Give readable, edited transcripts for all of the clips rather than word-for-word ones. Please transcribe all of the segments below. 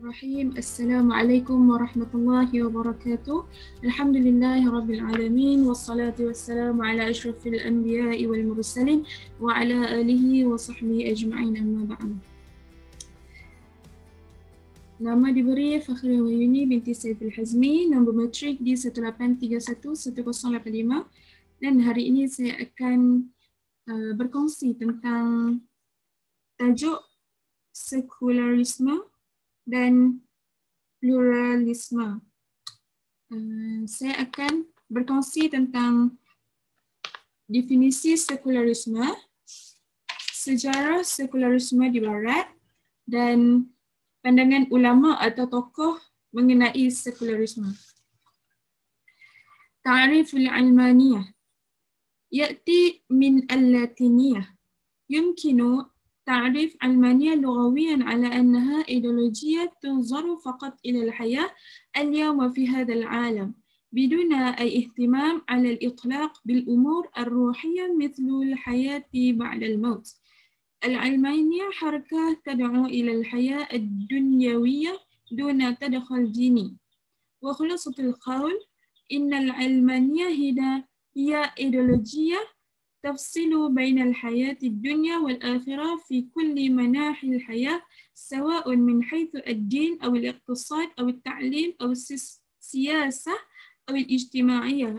Bismillahirrahmanirrahim. Assalamualaikum warahmatullahi wabarakatuh. Alhamdulillahi rabbil alamin wassalatu wassalamu ala asyrafil anbiya'i wal mursalin wa ala alihi wa sahbihi ajma'in amma ba'd. Nama diberi Fakhriah Wahyuni binti Saiful Hazmi, nombor matrik di 18311085, dan hari ini saya akan berkongsi tentang tajuk sekularisme dan pluralisme. Saya akan berkongsi tentang definisi sekularisme, sejarah sekularisme di Barat, dan pandangan ulama atau tokoh mengenai sekularisme. Ta'rif al-'almaniyah ya'ti min al-latiniyah. Yumkinu تعريف علمانية لغويا على أنها إيديولوجية تنظر فقط إلى الحياة اليوم في هذا العالم بدون أي اهتمام على الإطلاق بالأمور الروحية مثل الحياة بعد الموت. العلمانية حركة تدعو إلى الحياة الدنيوية دون تدخل ديني. وخلاصة القول إن العلمانية هي إيديولوجية تفصل بين الحياة الدنيا والآخرة في كل مناحي الحياة سواء من حيث الدين أو الاقتصاد أو التعليم أو السياسة أو الاجتماعية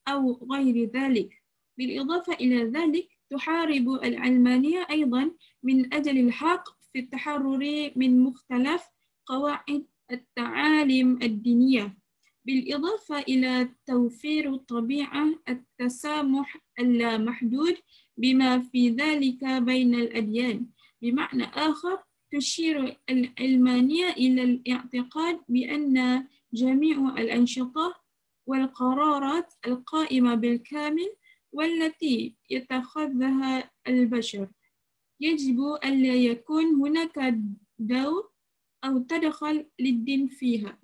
أو غير ذلك. بالإضافة إلى ذلك تحارب العلمانية أيضا من أجل الحق في التحرر من مختلف قواعد التعاليم الدينية، بالإضافة إلى توفير الطبيعة التسامح اللامحدود بما في ذلك بين الأديان. بمعنى آخر تشير العلمانية إلى الاعتقاد بأن جميع الأنشطة والقرارات القائمة بالكامل والتي يتخذها البشر يجب ألا يكون هناك دور أو تدخل للدين فيها.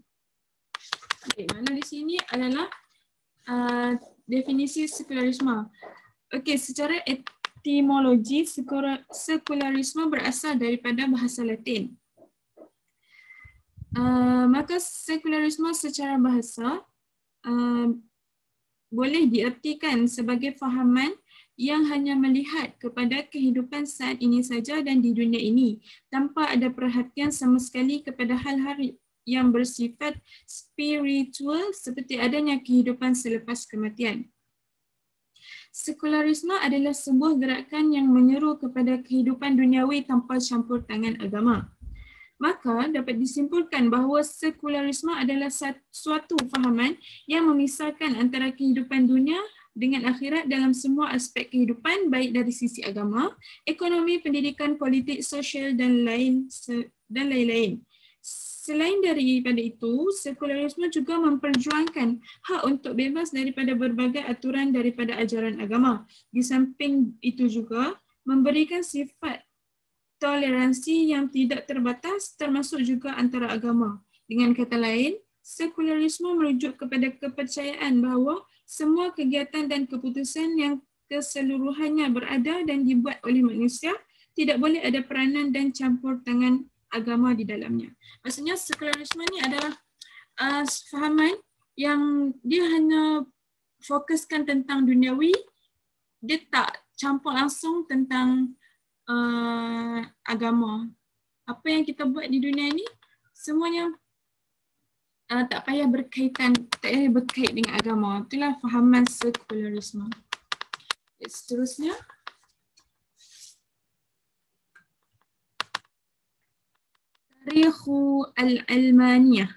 Okay, mana di sini adalah definisi sekularisme. Okey, secara etimologi sekularisme berasal daripada bahasa Latin. Maka sekularisme secara bahasa boleh diartikan sebagai fahaman yang hanya melihat kepada kehidupan saat ini saja dan di dunia ini tanpa ada perhatian sama sekali kepada hal-hal yang bersifat spiritual seperti adanya kehidupan selepas kematian. Sekularisme adalah sebuah gerakan yang menyeru kepada kehidupan duniawi tanpa campur tangan agama. Maka dapat disimpulkan bahawa sekularisme adalah suatu fahaman yang memisahkan antara kehidupan dunia dengan akhirat dalam semua aspek kehidupan, baik dari sisi agama, ekonomi, pendidikan, politik, sosial dan lain-lain. Selain daripada itu, sekularisme juga memperjuangkan hak untuk bebas daripada berbagai aturan daripada ajaran agama. Di samping itu juga memberikan sifat toleransi yang tidak terbatas termasuk juga antara agama. Dengan kata lain, sekularisme merujuk kepada kepercayaan bahawa semua kegiatan dan keputusan yang keseluruhannya berada dan dibuat oleh manusia tidak boleh ada peranan dan campur tangan agama di dalamnya. Maksudnya sekularisme ni adalah fahaman yang dia hanya fokuskan tentang duniawi, dia tak campur langsung tentang agama. Apa yang kita buat di dunia ni semuanya tak payah berkait dengan agama. Itulah fahaman sekularisme. Seterusnya, تاريخ العلمانية.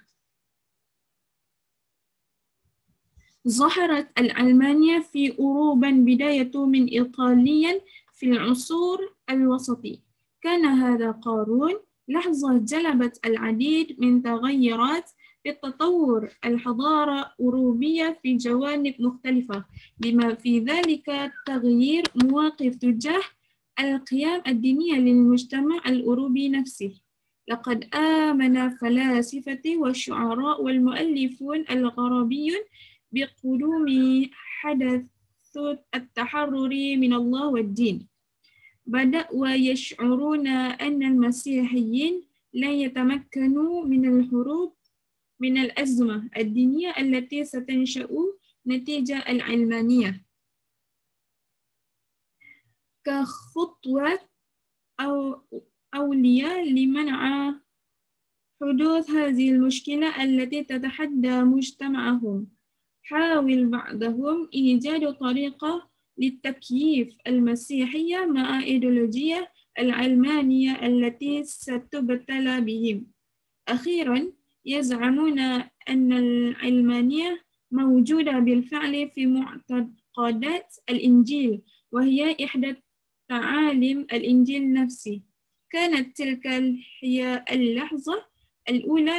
ظهرت العلمانية في أوروبا بداية من إيطاليا في العصور الوسطي. كان هذا قارون لحظة جلبت العديد من تغيرات في التطور الحضارة الأوروبية في جوانب مختلفة، بما في ذلك تغيير مواقف تجاه القيم الدينية للمجتمع الأوروبي نفسه. لقد آمن فلاسفة والشعراء والمؤلفون الغربيون بقدوم حدث التحرر من الله والدين. بدأوا يشعرون أن المسيحيين لا يتمكنوا من الهروب من الأزمة الدينية التي ستنشأ نتيجة العلمانية كخطوة أولية لمنع حدوث هذه المشكلة التي تتحدى مجتمعهم. حاول بعضهم إيجاد طريقة للتكييف المسيحية مع إيديولوجية العلمانية التي ستبتلى بهم. أخيراً يزعمون أن العلمانية موجودة بالفعل في معتقدات الإنجيل، وهي إحدى تعاليم الإنجيل نفسه. كانت تلك هي اللحظة الأولى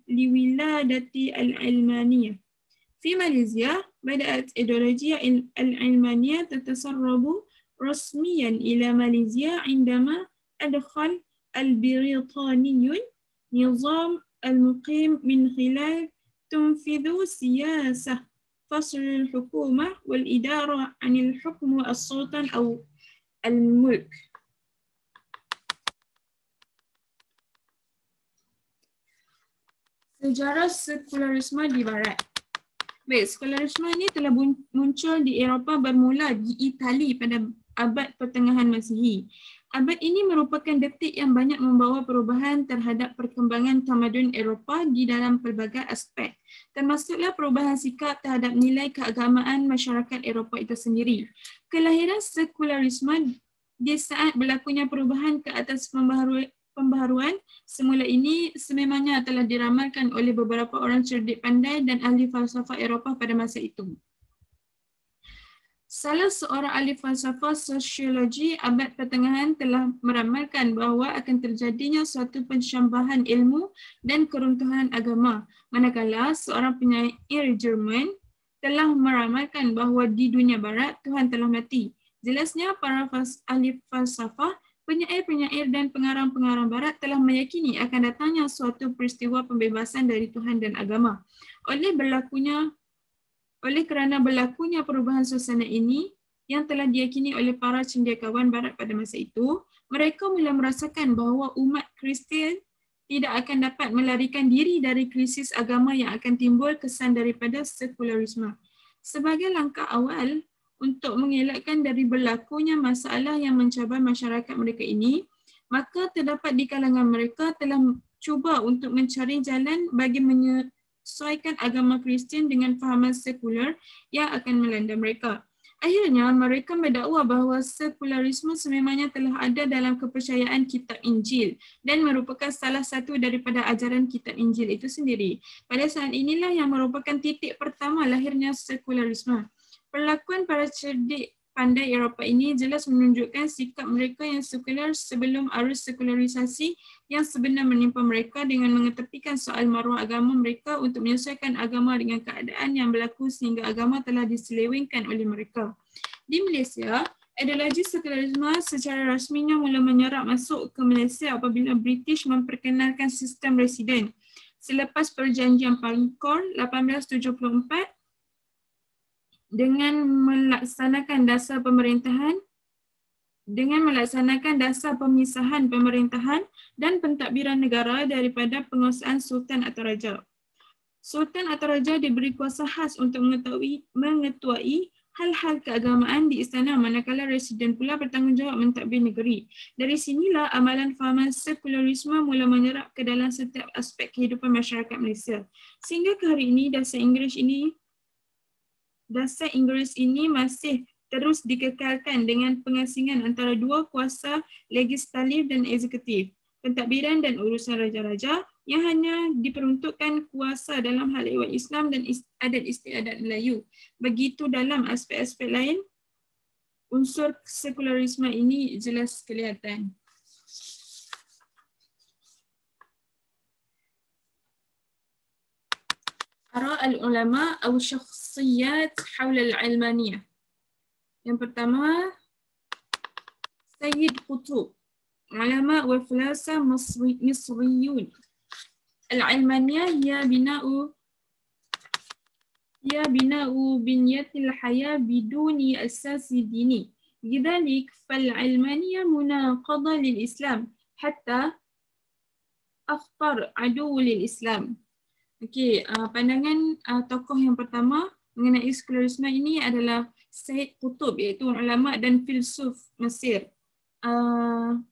لولادة العلمانية. في ماليزيا بدأت إيديولوجيا العلمانية تتسرب رسمياً إلى ماليزيا عندما أدخل البريطانيون نظام المقيم من خلال تنفيذ سياسة فصل الحكومة والإدارة عن الحكم والسلطة أو الملك. Sejarah sekularisme di Barat. Baik, sekularisme ini telah muncul di Eropah bermula di Itali pada abad pertengahan Masihi. Abad ini merupakan detik yang banyak membawa perubahan terhadap perkembangan tamadun Eropah di dalam pelbagai aspek, termasuklah perubahan sikap terhadap nilai keagamaan masyarakat Eropah itu sendiri. Kelahiran sekularisme di saat berlakunya perubahan ke atas pembaharuan semula ini sememangnya telah diramalkan oleh beberapa orang cerdik pandai dan ahli falsafah Eropah pada masa itu. Salah seorang ahli falsafah sosiologi abad pertengahan telah meramalkan bahawa akan terjadinya suatu pensyambahan ilmu dan keruntuhan agama, manakala seorang penyair Jerman telah meramalkan bahawa di dunia barat Tuhan telah mati. Jelasnya para ahli falsafah, penyair-penyair dan pengarang-pengarang barat telah meyakini akan datangnya suatu peristiwa pembebasan dari Tuhan dan agama. Oleh kerana berlakunya perubahan suasana ini yang telah diyakini oleh para cendekiawan barat pada masa itu, mereka mula merasakan bahawa umat Kristian tidak akan dapat melarikan diri dari krisis agama yang akan timbul kesan daripada sekularisme. Sebagai langkah awal untuk mengelakkan dari berlakunya masalah yang mencabar masyarakat mereka ini, maka terdapat di kalangan mereka telah cuba untuk mencari jalan bagi menyesuaikan agama Kristian dengan fahaman sekular yang akan melanda mereka. Akhirnya, mereka mendakwa bahawa sekularisme sememangnya telah ada dalam kepercayaan kitab Injil dan merupakan salah satu daripada ajaran kitab Injil itu sendiri. Pada saat inilah yang merupakan titik pertama lahirnya sekularisme. Perlakuan para cerdik pandai Eropah ini jelas menunjukkan sikap mereka yang sekular sebelum arus sekularisasi yang sebenar menimpa mereka dengan mengetepikan soal maruah agama mereka untuk menyesuaikan agama dengan keadaan yang berlaku sehingga agama telah diselewengkan oleh mereka. Di Malaysia, ideologi sekularisme secara rasminya mula menyerap masuk ke Malaysia apabila British memperkenalkan sistem residen. Selepas perjanjian Palikor 1874, dengan melaksanakan dasar pemisahan pemerintahan dan pentadbiran negara daripada penguasaan Sultan atau Raja. Sultan atau Raja diberi kuasa khas untuk mengetuai hal-hal keagamaan di istana, manakala residen pula bertanggungjawab mentadbir negeri. Dari sinilah amalan fahaman sekularisme mula menyerap ke dalam setiap aspek kehidupan masyarakat Malaysia. Sehingga ke hari ini dasar Inggeris ini masih terus dikekalkan dengan pengasingan antara dua kuasa legislatif dan eksekutif, pentadbiran dan urusan raja-raja yang hanya diperuntukkan kuasa dalam hal ehwal Islam dan adat istiadat Melayu. Begitu dalam aspek-aspek lain, unsur sekularisme ini jelas kelihatan. آراء العلماء أو الشخصيات حول العلمانية. Yang pertama, Sayyid Qutb, علماء والفلاسفة مصريون. العلمانية هي بناء بنية الحياة بدون أساس ديني. لذلك فالعلمانية مناقضة للإسلام، hatta akhtar adu lil Islam. Okey, pandangan tokoh yang pertama mengenai sekularisme ini adalah Said Qutb, iaitu ulama dan filsuf Mesir.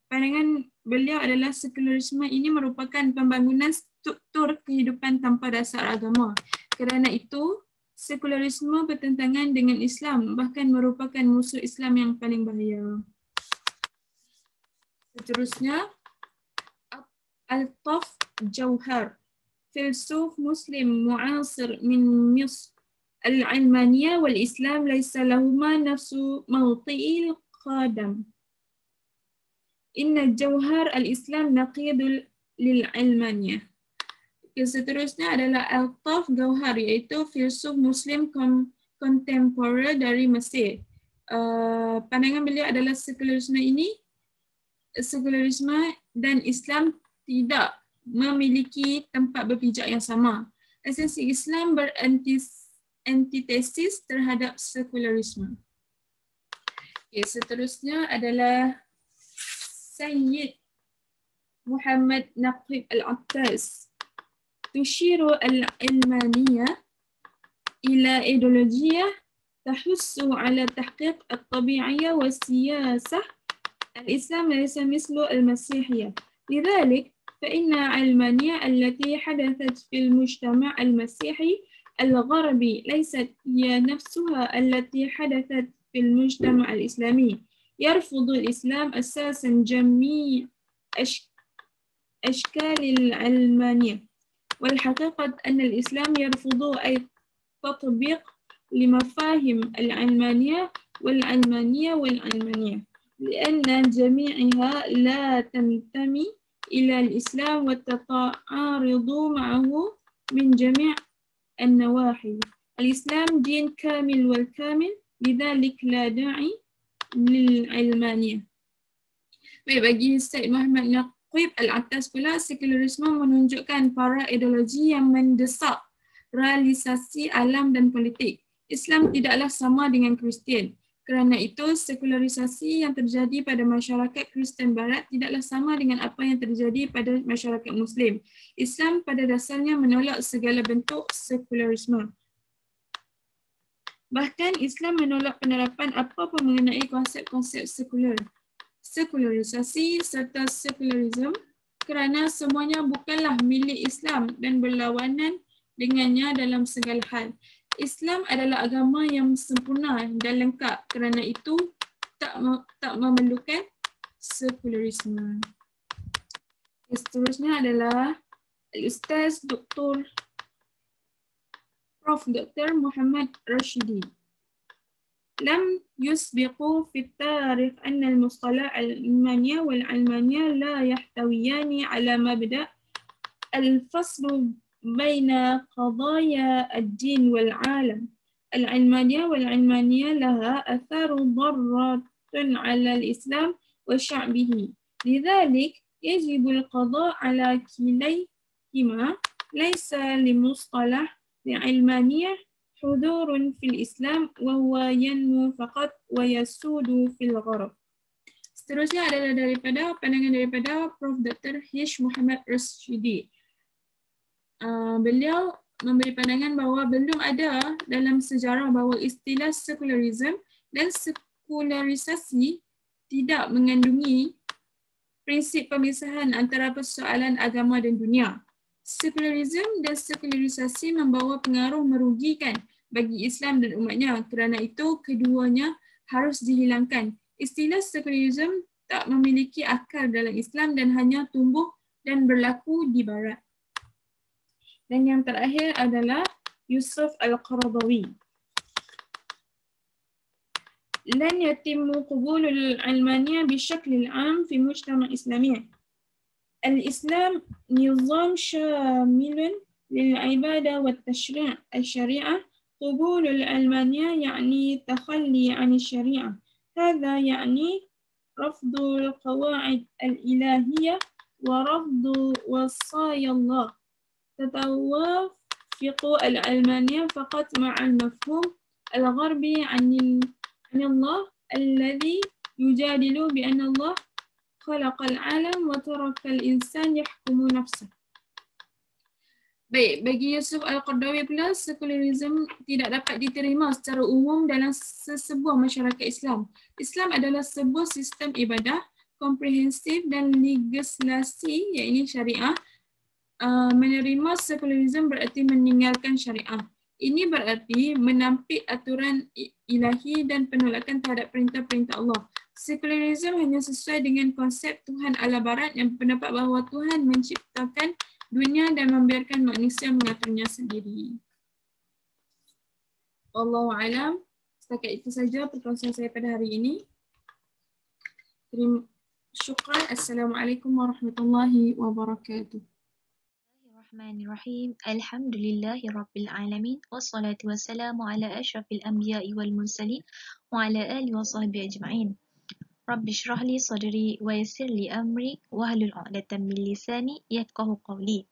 Pandangan beliau adalah sekularisme ini merupakan pembangunan struktur kehidupan tanpa dasar agama. Kerana itu, sekularisme bertentangan dengan Islam, bahkan merupakan musuh Islam yang paling bahaya. Seterusnya, Altaf Jauhar, filsuf Muslim mu'asir min Misr. Al-Ilmaniyah wal-Islam laysa lahuma nafsu mawti'il qadam. Inna jauhar al-Islam naqidul lil-Ilmaniyah. Seterusnya adalah Altaf Jauhar, iaitu filsuf Muslim kontemporer dari Mesir. Pandangan beliau adalah sekularisme dan Islam tidak memiliki tempat berpijak yang sama. Esensi Islam berantitesis terhadap sekularisme. Okay, seterusnya adalah Sayyid Muhammad Naqib Al-Attas. Tushiru al-ilmaniyah ila ideologiyah tahussu ala tahqiq al-tabi'iyah wa siyasah al-Islam laysa mislu al-Masihiyah. Lidhalik, فإن علمانية التي حدثت في المجتمع المسيحي الغربي ليست هي نفسها التي حدثت في المجتمع الإسلامي. يرفض الإسلام أساسا جميع أشكال العلمانية، والحقيقة أن الإسلام يرفض أي تطبيق لمفاهيم العلمانية والعلمانية لأن جميعها لا تنتمي إلى الإسلام وتتعارض معه من جميع النواحي. الإسلام دين كامل والكامل، لذلك لا داعي للعلمانية. Baik, bagi Said Muhammad Naqib Al-Attas pula, sekularisme menunjukkan para ideologi yang mendesak realisasi alam dan politik. Islam tidaklah sama dengan Kristian. Kerana itu, sekularisasi yang terjadi pada masyarakat Kristen Barat tidaklah sama dengan apa yang terjadi pada masyarakat Muslim. Islam pada dasarnya menolak segala bentuk sekularisme. Bahkan Islam menolak penerapan apa-apa mengenai konsep-konsep sekularisasi serta sekularisme kerana semuanya bukanlah milik Islam dan berlawanan dengannya dalam segala hal. Islam adalah agama yang sempurna dan lengkap, kerana itu tak memerlukan sekularisme. Seterusnya adalah Ustaz Dr. Prof. Dr. Muhammad Rashidi. لم يسبقوا في التاريخ أن المصطلح العلمانية والعلمانية لا يحتويان على مبدأ الفصل بين قضايا الدين والعالم. العلمانية والعلمانية لها أثار ضارة على الإسلام وشعبه، لذلك يجب القضاء على كليهما. ليس لمصطلح العلمانية حضور في الإسلام وهو ينمو فقط ويسود في الغرب. Seterusnya adalah pandangan daripada Prof. Dr. Hish Muhammad Rashidi. Beliau memberi pandangan bahawa belum ada dalam sejarah bahawa istilah sekularisme dan sekularisasi tidak mengandungi prinsip pemisahan antara persoalan agama dan dunia. Sekularisme dan sekularisasi membawa pengaruh merugikan bagi Islam dan umatnya. Kerana itu, keduanya harus dihilangkan. Istilah sekularisme tak memiliki akar dalam Islam dan hanya tumbuh dan berlaku di Barat. Dan yang terakhir adalah Yusuf Al-Qaradawi. لن يتم قبول العلمانية بشكل عام في مجتمع إسلامي. الإسلام نظام شامل للعبادة والتشريع الشريعة. قبول العلمانية يعني تخلي عن الشريعة. هذا يعني رفض القواعد الإلهية ورفض وصايا الله. تتوافق العلمانية فقط مع المفهوم الغربي عن الله الذي يجادل بأن الله khalaqal alam wa tarakal insan yahkumu nafsah. Baik, bagi Yusuf Al-Qaradawi pula, sekularisme tidak dapat diterima secara umum dalam sesebuah masyarakat Islam. Islam adalah sebuah sistem ibadah komprehensif dan legislasi, iaitu syariah. Menerima sekularisme berarti meninggalkan syariah. Ini berarti menampik aturan ilahi dan penolakan terhadap perintah-perintah Allah. Sekularisme hanya sesuai dengan konsep Tuhan ala Barat yang berpendapat bahawa Tuhan menciptakan dunia dan membiarkan manusia mengaturnya sendiri. Wallahu a'lam. Setakat itu saja perkongsian saya pada hari ini. Terima syukran. Assalamualaikum warahmatullahi wabarakatuh. Bismillahirrahmanirrahim. Alhamdulillahi alamin. Wassalatu wassalamu ala asyrafil anbiya'i wal mursalin wa ala alihi wa sahbihi ajma'in. Rabbi shrah li sadri wa yassir li amri wahlul 'uqdatam min lisani yafqahu qawli.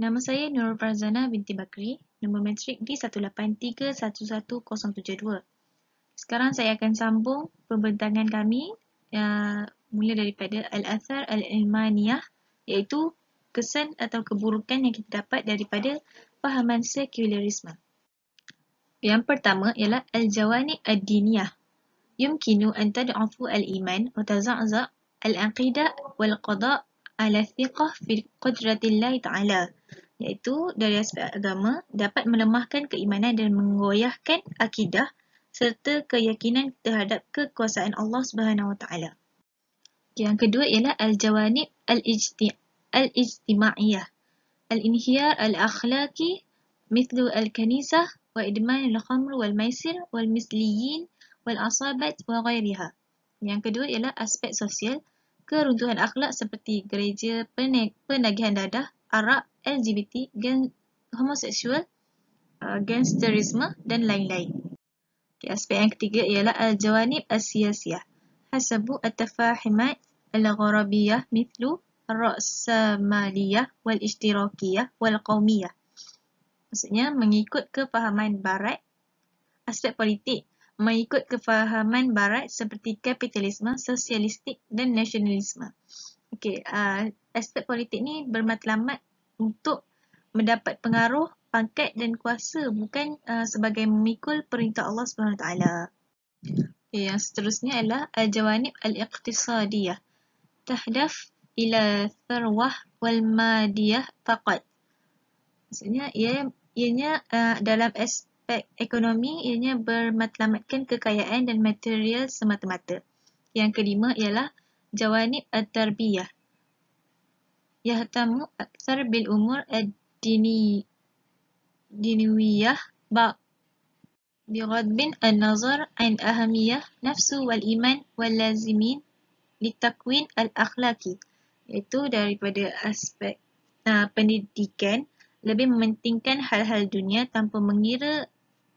Nama saya Nurul Farzana binti Bakri, nombor matrik D183111072. Sekarang saya akan sambung pembentangan kami mula daripada Al-Athar Al-Ilmaniyah, iaitu kesan atau keburukan yang kita dapat daripada fahaman sekularisme. Yang pertama ialah Al-Jawanib Ad-Diniyah. يمكن أن تضعف الإيمان وتزعزع العقيدة والقضاء على الثقة في قدرة الله تعالى, iaitu dari aspek agama dapat melemahkan keimanan dan menggoyahkan akidah serta keyakinan terhadap kekuasaan Allah Subhanahu Wa Taala. Yang kedua ialah Al-Jawanib Al-Ijtimaiyah, Al-Inhiyar Al-Akhlaqi مثل الكنيسة وإدمان الخمر والميسر والمثليين wal-asabat wa ghairiha. Yang kedua ialah aspek sosial, keruntuhan akhlak seperti gereja, penagihan dadah, arak, LGBT, homoseksual, gangsterisme dan lain-lain. Aspek yang ketiga ialah al-jawanib as-siyasiyah, hasabu at-tafahimat al-gharabiyah mithlu ar-ra'samaliyah wal-ishtirakiyah wal-qawmiyah. Maksudnya mengikut kefahaman barat. Aspek politik mengikut kefahaman barat seperti kapitalisme, sosialistik dan nasionalisme. Okey, aspek politik ni bermatlamat untuk mendapat pengaruh, pangkat dan kuasa, bukan sebagai memikul perintah Allah SWT. Okay, yang seterusnya adalah al-jawanib al-iqtisadiyah, tahdaf ila tharwah wal madiyah faqat. Maksudnya ianya dalam aspek ekonomi, ianya bermatlamatkan kekayaan dan material semata-mata. Yang kelima ialah jawanib at-tarbiyah, yahtamu akthar bil umur ad-diniyah bighadbin an-nazar an ahamiyah nafsu wal iman wal lazimin litakwin al-akhlaqi, iaitu daripada aspek pendidikan lebih mementingkan hal-hal dunia tanpa mengira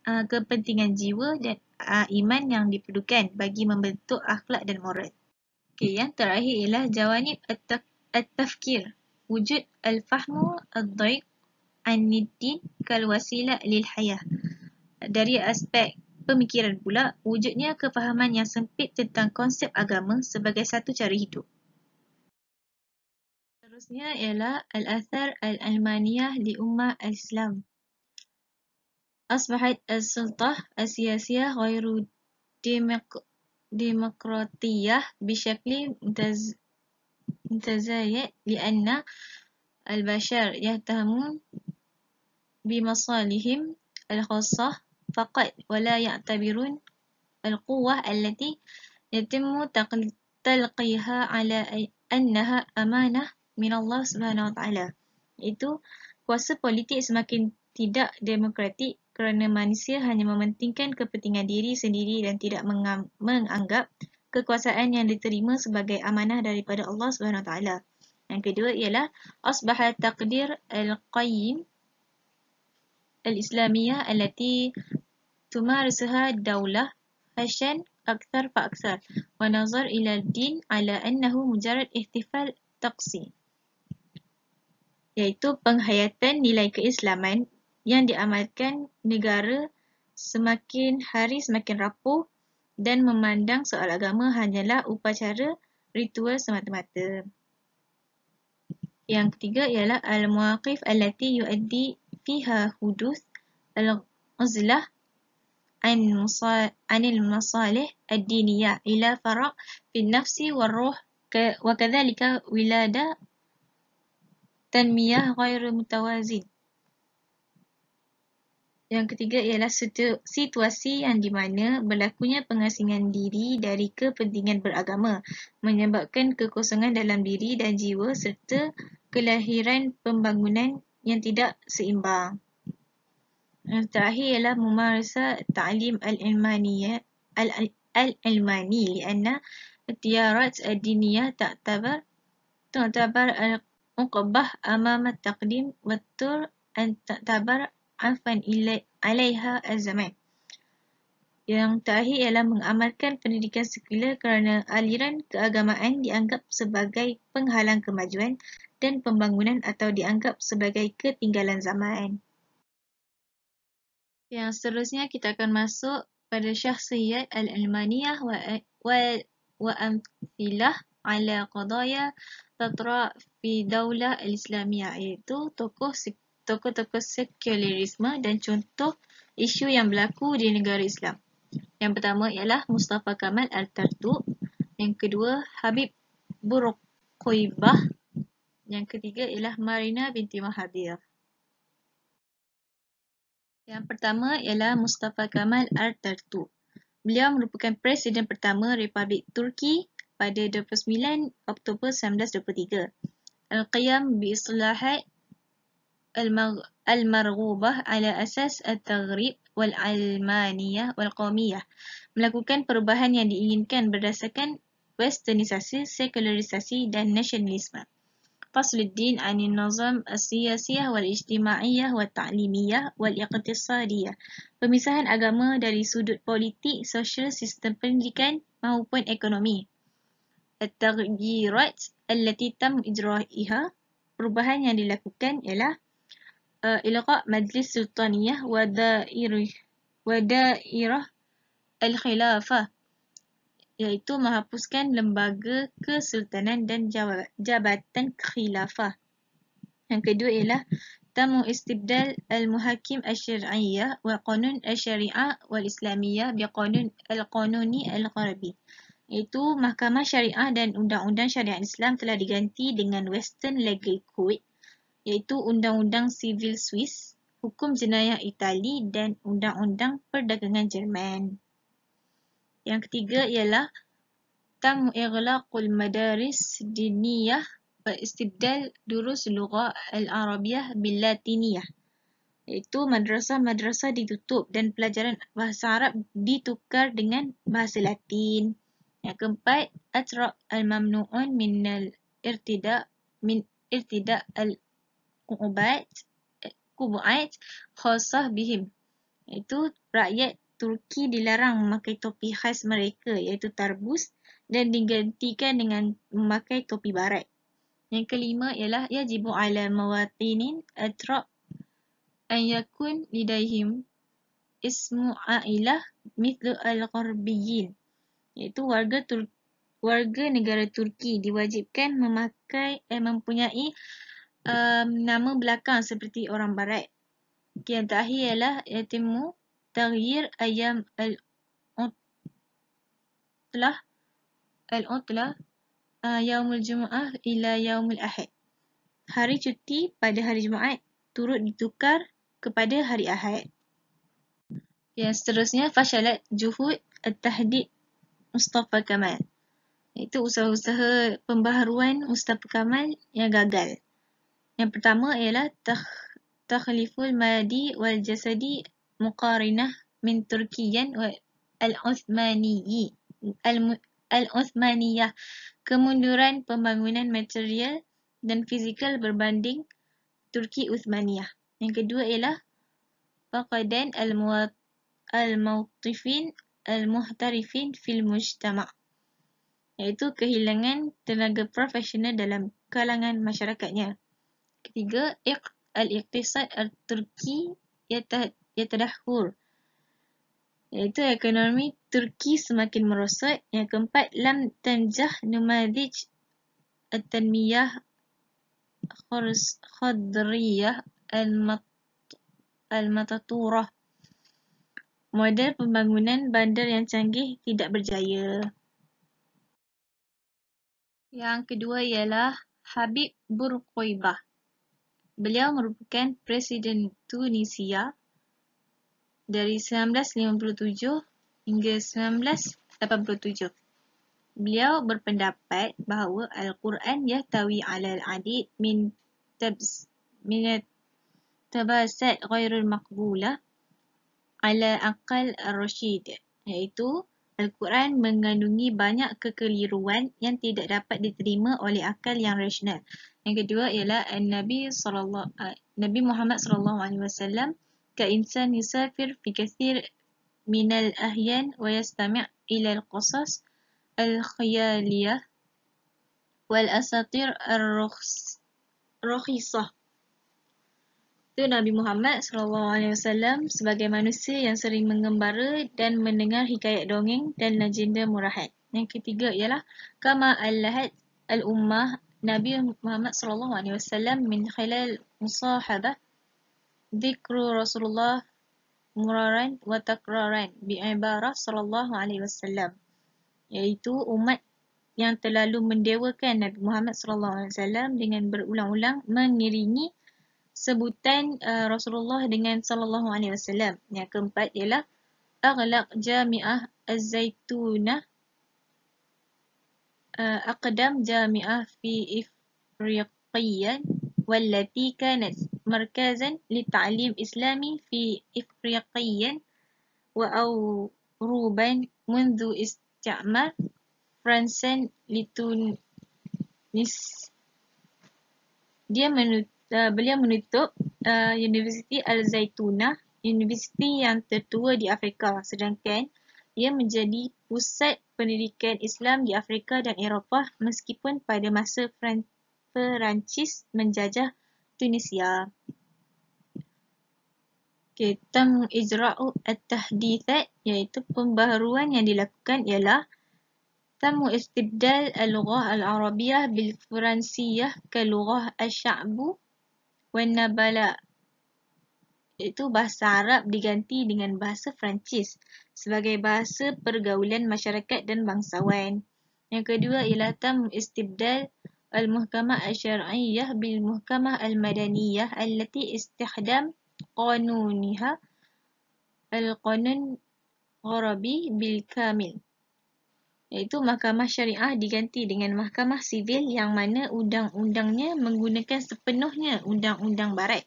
kepentingan jiwa dan iman yang diperlukan bagi membentuk akhlak dan moral. Okay, yang terakhir ialah jawanib at-tafkir, wujud al-fahmu ad-daiq an-niddin kal wasilah lil hayah. Dari aspek pemikiran pula, wujudnya kefahaman yang sempit tentang konsep agama sebagai satu cara hidup. Seterusnya ialah al-athar al-almaniyah li ummah al-Islam. أصبحت السلطة السياسية غير ديمقراطية بشكل متزايد لأن البشر يهتمون بمصالحهم الخاصة فقط ولا يعتبرون القوة التي يتم تلقيها على أنها أمانة من الله سبحانه وتعالى. Itu kuasa politik semakin tidak demokratik kerana manusia hanya mementingkan kepentingan diri sendiri dan tidak menganggap kekuasaan yang diterima sebagai amanah daripada Allah SWT. Yang kedua ialah asbaha taqdir al-qayyim al-islamiyah allati tumarisuha daulah hasyan akthar fa akthar wa nazar ila ad-din ala annahu mujarrad ihtifal taqsi, iaitu penghayatan nilai keislaman yang diamalkan negara semakin hari semakin rapuh dan memandang soal agama hanyalah upacara ritual semata-mata. Yang ketiga ialah al-mawaqif allati yuaddi fiha huduth al-uzlah anil masalih ad-diniyah ila faraq fi nafsi wal ruh wa kadzalika wilada tanmiyah ghairu mutawazin. Yang ketiga ialah situasi yang di mana berlakunya pengasingan diri dari kepentingan beragama menyebabkan kekosongan dalam diri dan jiwa serta kelahiran pembangunan yang tidak seimbang. Yang terakhir ialah mumarasa ta'lim al-ilmani lianna التيارات الدينية تعتبر العقبة أمام التقديم والتر أن تعتبر عفوا عليها الزمان. Yang terakhir ialah mengamalkan pendidikan sekular kerana aliran keagamaan dianggap sebagai penghalang kemajuan dan pembangunan atau dianggap sebagai ketinggalan zaman. Yang seterusnya kita akan masuk pada syakhsiyat al-ilmaniyah wa amthilah ala qadaya tatra fi daulah al-islamiyah, iaitu tokoh-tokoh sekularisme dan contoh isu yang berlaku di negara Islam. Yang pertama ialah Mustafa Kamal Atatürk, yang kedua Habib Bourguiba, yang ketiga ialah Marina binti Mahathir. Yang pertama ialah Mustafa Kamal Atatürk. Beliau merupakan Presiden pertama Republik Turki pada 29 Oktober 1923. Al-Qiyam bi-islahat al-marghubah ala asas al-taghrib wal-almaniyah wal-qawmiyah. Melakukan perubahan yang diinginkan berdasarkan westernisasi, sekularisasi dan nasionalisme. Fasluddin anil nazam as-siyasiyah wal-ijtimaiyah wal-ta'limiyah wal-iqtisadiyah. Pemisahan agama dari sudut politik, sosial, sistem pendidikan maupun ekonomi. At-taghyirat allati tam ijra'iha. Perubahan yang dilakukan ialah ilqa' majlis sultaniyah wa dairah al-khilafah, iaitu menghapuskan lembaga kesultanan dan jabatan khilafah. Yang kedua ialah tamu istibdal al-muhakim al-syar'iyyah wa qanun al-syari'ah wal-islamiyah bi qanun al-qanuni al-gharabi, iaitu mahkamah syariah dan undang-undang syariah Islam telah diganti dengan Western Legal Code, iaitu undang-undang sivil Swiss, hukum jenayah Itali dan undang-undang perdagangan Jerman. Yang ketiga ialah tamu ighlaqul madaris diniyah wa istibdal durus lughah al-arabiyyah bil latiniyah, iaitu madrasah-madrasah ditutup dan pelajaran bahasa Arab ditukar dengan bahasa Latin. Yang keempat, atra al-mamnu'un min al-irtida al-qubu'at khasah bihim, iaitu rakyat Turki dilarang memakai topi khas mereka, iaitu tarbus, dan digantikan dengan memakai topi barat. Yang kelima ialah yajibu ala mawatinin atra an yakun lidaihim ismu ailah mithlu al-gharbiyyin, iaitu warga negara Turki diwajibkan mempunyai nama belakang seperti orang barat. Yang terakhir ialah yatimu taghyir ayam al-utlah yaumul jumu'ah ila yaumul ahad. Hari cuti pada hari Jumaat turut ditukar kepada hari Ahad. Yang seterusnya, fasyalat juhud at-tahdid Mustafa Kamal, iaitu usaha-usaha pembaharuan Mustafa Kamal yang gagal. Yang pertama ialah takhliful madi wal jasadi muqarinah min Turkiyan wa al-Uthmaniyah, kemunduran pembangunan material dan fizikal berbanding Turki Uthmaniyah. Yang kedua ialah faqadan al-mawtifin al-muhtarifin fil mujtama', iaitu kehilangan tenaga profesional dalam kalangan masyarakatnya. Ketiga, al-iqtisad al-Turki yatadahhur, iaitu ekonomi Turki semakin merosot. Yang keempat, lam tanjah numadij at-tanmiyah khadriyah al-mataturah. Model pembangunan bandar yang canggih tidak berjaya. Yang kedua ialah Habib Bourguiba. Beliau merupakan Presiden Tunisia dari 1957 hingga 1987. Beliau berpendapat bahawa Al-Quran yahtawi 'ala al-'adid min tabasat ghairul maqbulah 'ala aqal ar-rasyid, iaitu Al-Quran mengandungi banyak kekeliruan yang tidak dapat diterima oleh akal yang rasional. Yang kedua ialah Nabi Muhammad SAW ka'insan yusafir fi kathir minal ahyan wa yastami' ila al-qasas al-khayaliyah wal asatir ar-rakhisah. Itu Nabi Muhammad SAW sebagai manusia yang sering mengembara dan mendengar hikayat dongeng dan legenda murahan. Yang ketiga ialah kama allahat al-ummah Nabi Muhammad SAW min khilal musahabah dhikru Rasulullah muraran wa takraran bi'ibarah SAW, iaitu umat yang terlalu mendewakan Nabi Muhammad SAW dengan berulang-ulang mengiringi sebutan Rasulullah dengan sallallahu alaihi wasallam. Yang keempat ialah aghlaq jami'ah az-zaitunah aqdam jami'ah fi Ifriqiyan wallati kanat markazan lita'lim islami fi Ifriqiyan wa Auruban منذ استعمار Fransan لتونس. Beliau menutup Universiti Al-Zaitunah, universiti yang tertua di Afrika, sedangkan ia menjadi pusat pendidikan Islam di Afrika dan Eropah meskipun pada masa Perancis menjajah Tunisia. Tam ijra'u at-tahdithat, iaitu pembaharuan yang dilakukan ialah Tamu istibdal al-lughah al-arabiyah bil-furansiyah ka-lughah al-sya'bu wan-nabala, iaitu bahasa Arab diganti dengan bahasa Perancis sebagai bahasa pergaulan masyarakat dan bangsawan. Yang kedua ialah tam istibdal al-muhkamah al-syar'iyyah bil-muhkamah al-madaniyah allati istihdam qanuniha al-qanun gharabi bil-kamil, iaitu mahkamah syariah diganti dengan mahkamah sivil yang mana undang-undangnya menggunakan sepenuhnya undang-undang barat.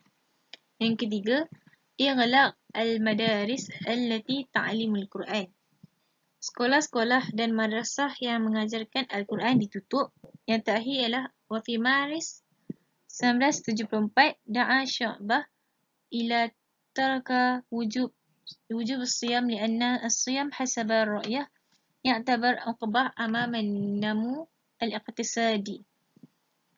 Yang ketiga, ighlaq al-madaris allati ta'limul Quran. Sekolah-sekolah dan madrasah yang mengajarkan Al-Quran ditutup. Yang terakhir ialah wa fi Maris 1974 da'a Sya'bah ila taraka wujub as-siyam li'anna as-siyam hasaba ar-ra'yah ya'tabar aqbah amama an-namu al-iqtisadi.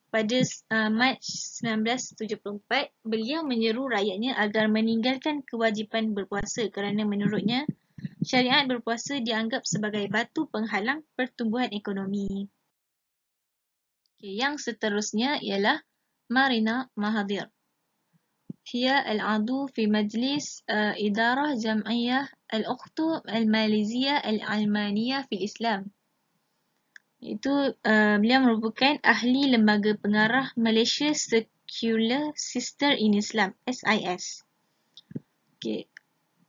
Pada Mac 1974, beliau menyeru rakyatnya agar meninggalkan kewajipan berpuasa kerana menurutnya syariat berpuasa dianggap sebagai batu penghalang pertumbuhan ekonomi. Yang seterusnya ialah Marina Mahathir. Hia al-'adhu fi majlis idarah jam'iyah al-ukhtu al-Malayziyah al-Almaniyah fil Islam. Itu beliau merupakan ahli lembaga pengarah Malaysia Secular Sister in Islam, SIS. Okay.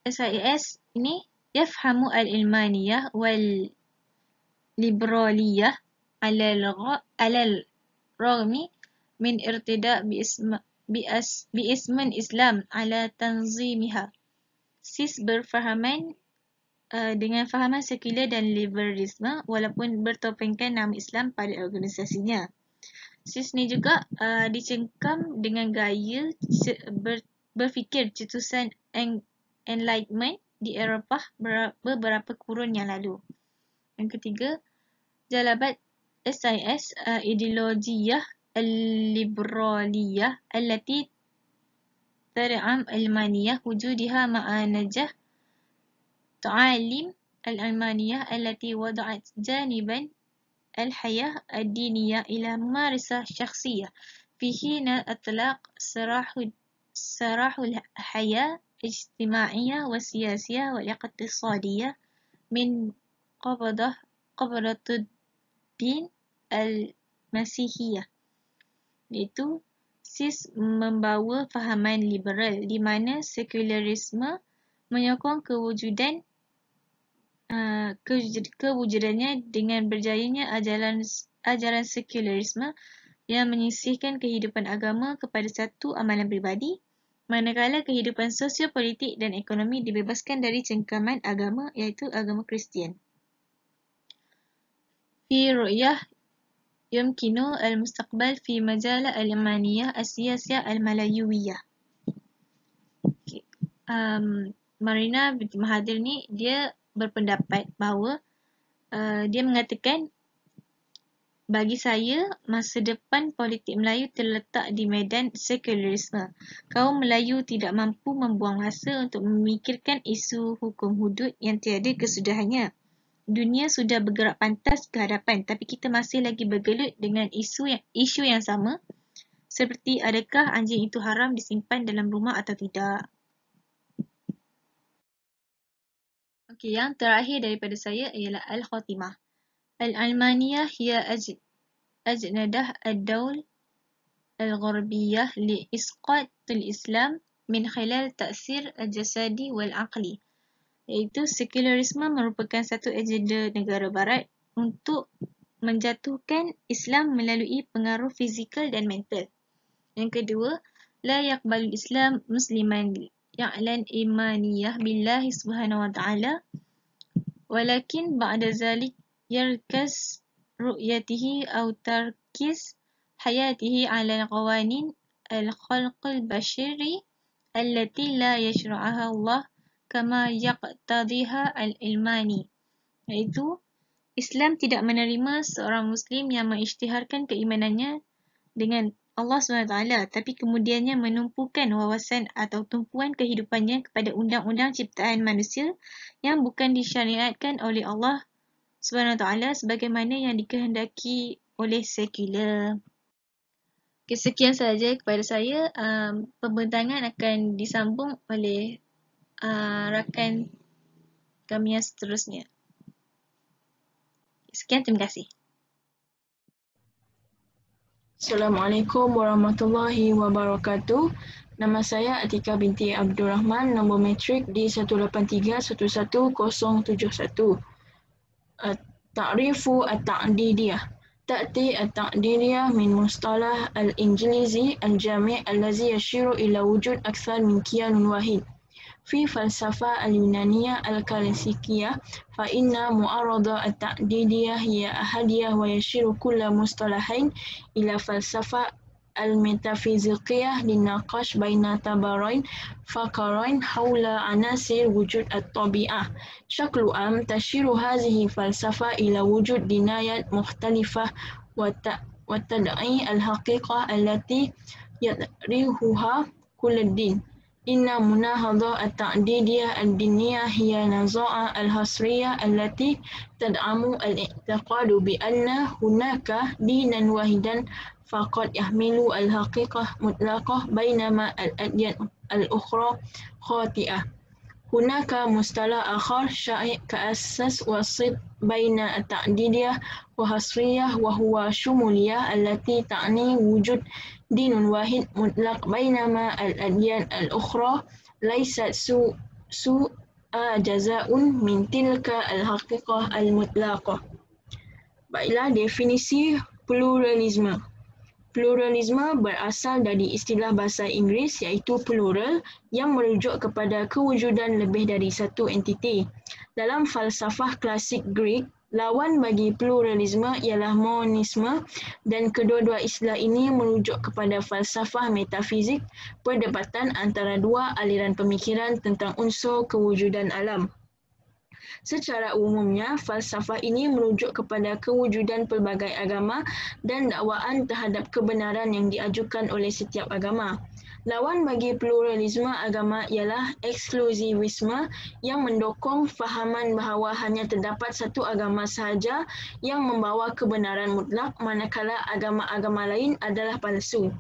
SIS ini yafhamu al-ilmaniyah wal liberaliyah alal ragmi min irtida' biisman Islam ala tanzimiha. SIS berfahaman dengan fahaman sekular dan liberalisme walaupun bertopengkan nama Islam pada organisasinya. SIS ni juga dicengkam dengan gaya berfikir cetusan Enlightenment di Eropah beberapa kurun yang lalu. Yang ketiga, jalabat SIS ideologiyah al-liberaliyah allati tar'am Almaniyah wujudiha ma'a najah ta'alim العلمانية التي وضعت جانبا الحياة الدينية إلى ممارسة شخصية، في حين إطلاق سراح الحياة الاجتماعية والسياسية والاقتصادية من قبضة الدين المسيحية, iaitu SIS membawa fahaman liberal di mana sekularisme menyokong kewujudannya dengan berjayanya ajaran sekularisme yang menyisihkan kehidupan agama kepada satu amalan peribadi, manakala kehidupan sosio-politik dan ekonomi dibebaskan dari cengkaman agama, iaitu agama Kristian. في رؤية يمكن المستقبل في مجال العلمانية السياسية الملايوية. Marina binti Mahathir ni dia berpendapat bahawa dia mengatakan, bagi saya masa depan politik Melayu terletak di medan sekularisme. Kaum Melayu tidak mampu membuang masa untuk memikirkan isu hukum hudud yang tiada kesudahannya. Dunia sudah bergerak pantas ke hadapan, tapi kita masih lagi bergelut dengan isu yang sama, seperti adakah anjing itu haram disimpan dalam rumah atau tidak. Okey, yang terakhir daripada saya ialah Al-Khatimah. Al-Almaniyah hiya ajnadah ad-dawl al-gharbiyah li-isqat al-Islam min khilal ta'sir al-jasadi wal-aqli. Iaitu sekularisme merupakan satu agenda negara barat untuk menjatuhkan Islam melalui pengaruh fizikal dan mental. Yang kedua, la yaqbalul Islam musliman ya'lan imaniyah billahi subhanahu wa ta'ala walakin ba'da zalik yarkaz ru'yatihi aw tarkis hayatihi ala qawanin al-khalqil bashari allati la yashra'aha Allah kama yaqtadiha al-ilmani, iaitu Islam tidak menerima seorang Muslim yang mengisytiharkan keimanannya dengan Allah SWT, tapi kemudiannya menumpukan wawasan atau tumpuan kehidupannya kepada undang-undang ciptaan manusia yang bukan disyariatkan oleh Allah SWT sebagaimana yang dikehendaki oleh sekular. Okay, sekian sahaja kepada saya. Pembentangan akan disambung oleh rakan kami yang seterusnya. Sekian, terima kasih. Assalamualaikum warahmatullahi wabarakatuh. Nama saya Atika binti Abdul Rahman, nombor matrik D183110071. Ta'rifu at-ta'didiyah. Ta'ti at-ta'didiyah min mustalah al-Injilizi al-jami' allazi yashiru ila wujud akthar min kiyanun wahid. في فلسفة اليونانية الكلاسيكية فإن معارضة التعددية هي أحادية ويشير كل مصطلحين إلى فلسفة الميتافيزيقية للنقاش بين اعتبارين فقرين حول عناصر وجود الطبيعة. بشكل عام تشير هذه الفلسفة إلى وجود ديانات مختلفة وتدعي الحقيقة التي يدعيها كل الدين. إن مناهضة التعددية الدينية هي نزاع الحصرية التي تدعم الاعتقاد بأن هناك دينا واحدا فقط يحمل الحقيقة مطلقة بينما الأديان الأخرى خاطئة. هناك مصطلح آخر شائع كأساس وسط بين التعددية وحصرية وهو شمولية التي تعني وجود دين واحد مطلق بينما الأديان الأخرى ليست سوء جزاء من تلك الحقيقة المطلقة. Baiklah, definisi pluralisme. Pluralisme berasal dari istilah bahasa Inggeris iaitu plural yang merujuk kepada kewujudan lebih dari satu entiti. Dalam falsafah klasik Greek, lawan bagi pluralisme ialah monisme dan kedua-dua istilah ini merujuk kepada falsafah metafizik, perdebatan antara dua aliran pemikiran tentang unsur kewujudan alam. Secara umumnya, falsafah ini merujuk kepada kewujudan pelbagai agama dan dakwaan terhadap kebenaran yang diajukan oleh setiap agama. Lawan bagi pluralisme agama ialah eksklusivisme yang mendukung fahaman bahawa hanya terdapat satu agama sahaja yang membawa kebenaran mutlak, manakala agama-agama lain adalah palsu.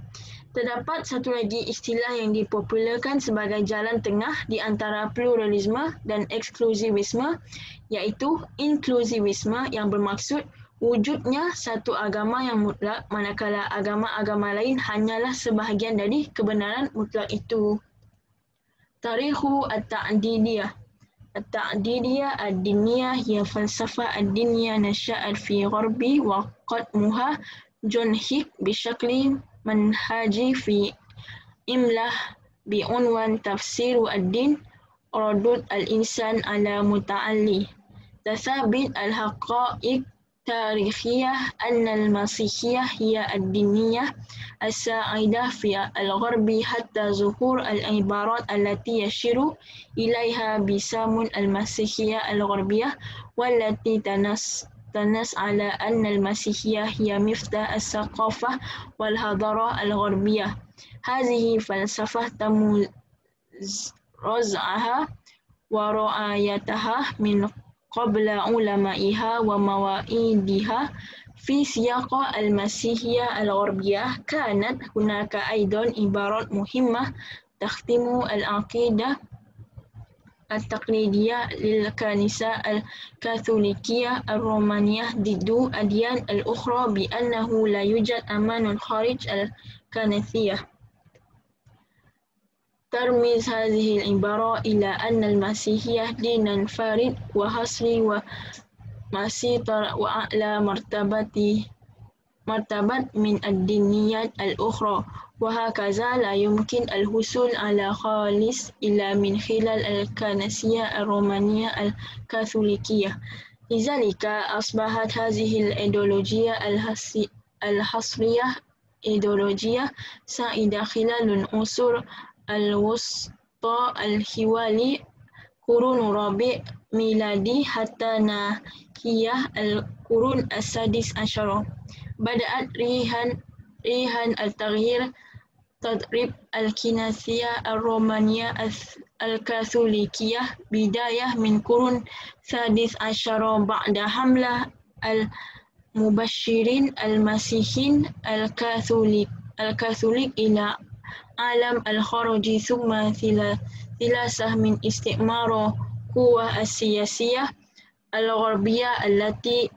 Terdapat satu lagi istilah yang dipopularkan sebagai jalan tengah di antara pluralisme dan eksklusivisme, iaitu inklusivisme, yang bermaksud wujudnya satu agama yang mutlak, manakala agama-agama lain hanyalah sebahagian dari kebenaran mutlak itu. Tarikhu at-ta'didiyah. At-ta'didiyah ad-diniyah hiya falsafah ad-diniyah nasya'at fi gharbi wa qadmuha John Hick bishakli manhaji fi imlah bi'unwan tafsir ad-din radud al-insan ala muta'alli tathabit al-haqa'iq تاريخية أن المسيحية هي الدينية السائدة في الغرب حتى ظهور العبارات التي يشير إليها باسم المسيحية الغربية والتي تنص على أن المسيحية هي مفتاح الثقافة والحضارة الغربية. هذه فلسفة تم رزعها ورعايتها من قبل علمائها ومواعيدها في سياق المسيحية الغربية. كانت هناك أيضا عبارات مهمة تختم العقيدة التقليدية للكنيسة الكاثوليكية الرومانية ضد الأديان الأخرى بأنه لا يوجد أمان خارج الكنيسة. ترمز هذه العبارة إلى أن المسيحية دين فارد وحصري ومسيطر وأعلى مرتبة من الدينيات الأخرى، وهكذا لا يمكن الحصول على خالص إلا من خلال الكنيسة الرومانية الكاثوليكية. لذلك أصبحت هذه الإيديولوجيا الحصرية إيديولوجيا سائدة خلال العصور الوسطى الحوالي قرون رابع ميلادي حتى نهاية القرون السادس عشر. بدأت ريحان التغيير تضرب الكنيسة الرومانية الكاثوليكية بداية من قرون السادس عشر بعد حملة المبشرين المسيحيين الكاثوليك إلى عالم الخارج، ثم ثلاثة من استعمار القوى السياسية الغربية التي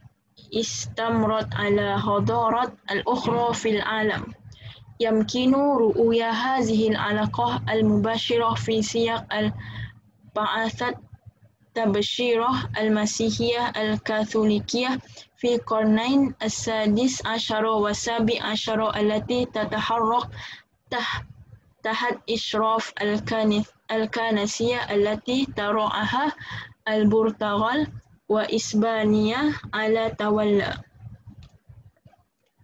استمرت على حضارات الأخرى في العالم. يمكن رؤية هذه العلاقة المباشرة في سياق البعثة تبشير المسيحية الكاثوليكية في القرنين السادس عشر والسابع عشر التي تتحرك تحت إشراف الكنيسة التي ترعاها البرتغال وإسبانيا على تولى.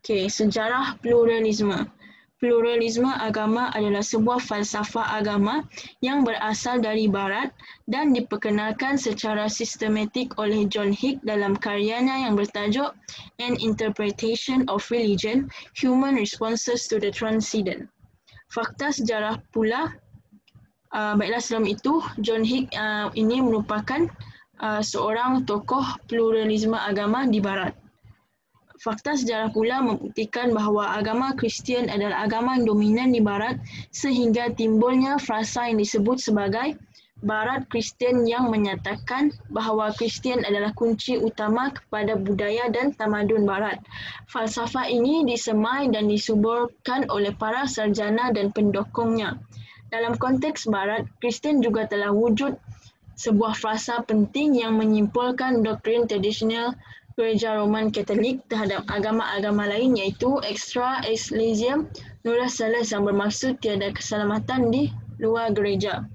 Sejarah pluralisme. Pluralisme agama adalah sebuah falsafah agama yang berasal dari Barat dan diperkenalkan secara sistematik oleh John Hick dalam karyanya yang bertajuk An Interpretation of Religion: Human Responses to the Transcendent. Fakta sejarah pula, baiklah sebelum itu, John Hick ini merupakan seorang tokoh pluralisme agama di Barat. Fakta sejarah pula membuktikan bahawa agama Kristian adalah agama yang dominan di Barat sehingga timbulnya frasa yang disebut sebagai Barat Kristian yang menyatakan bahawa Kristian adalah kunci utama kepada budaya dan tamadun Barat. Falsafah ini disemai dan disuburkan oleh para sarjana dan pendukungnya. Dalam konteks Barat, Kristian juga telah wujud sebuah frasa penting yang menyimpulkan doktrin tradisional Gereja Roman Katolik terhadap agama-agama lain, iaitu extra ecclesiam universalis yang bermaksud tiada keselamatan di luar gereja.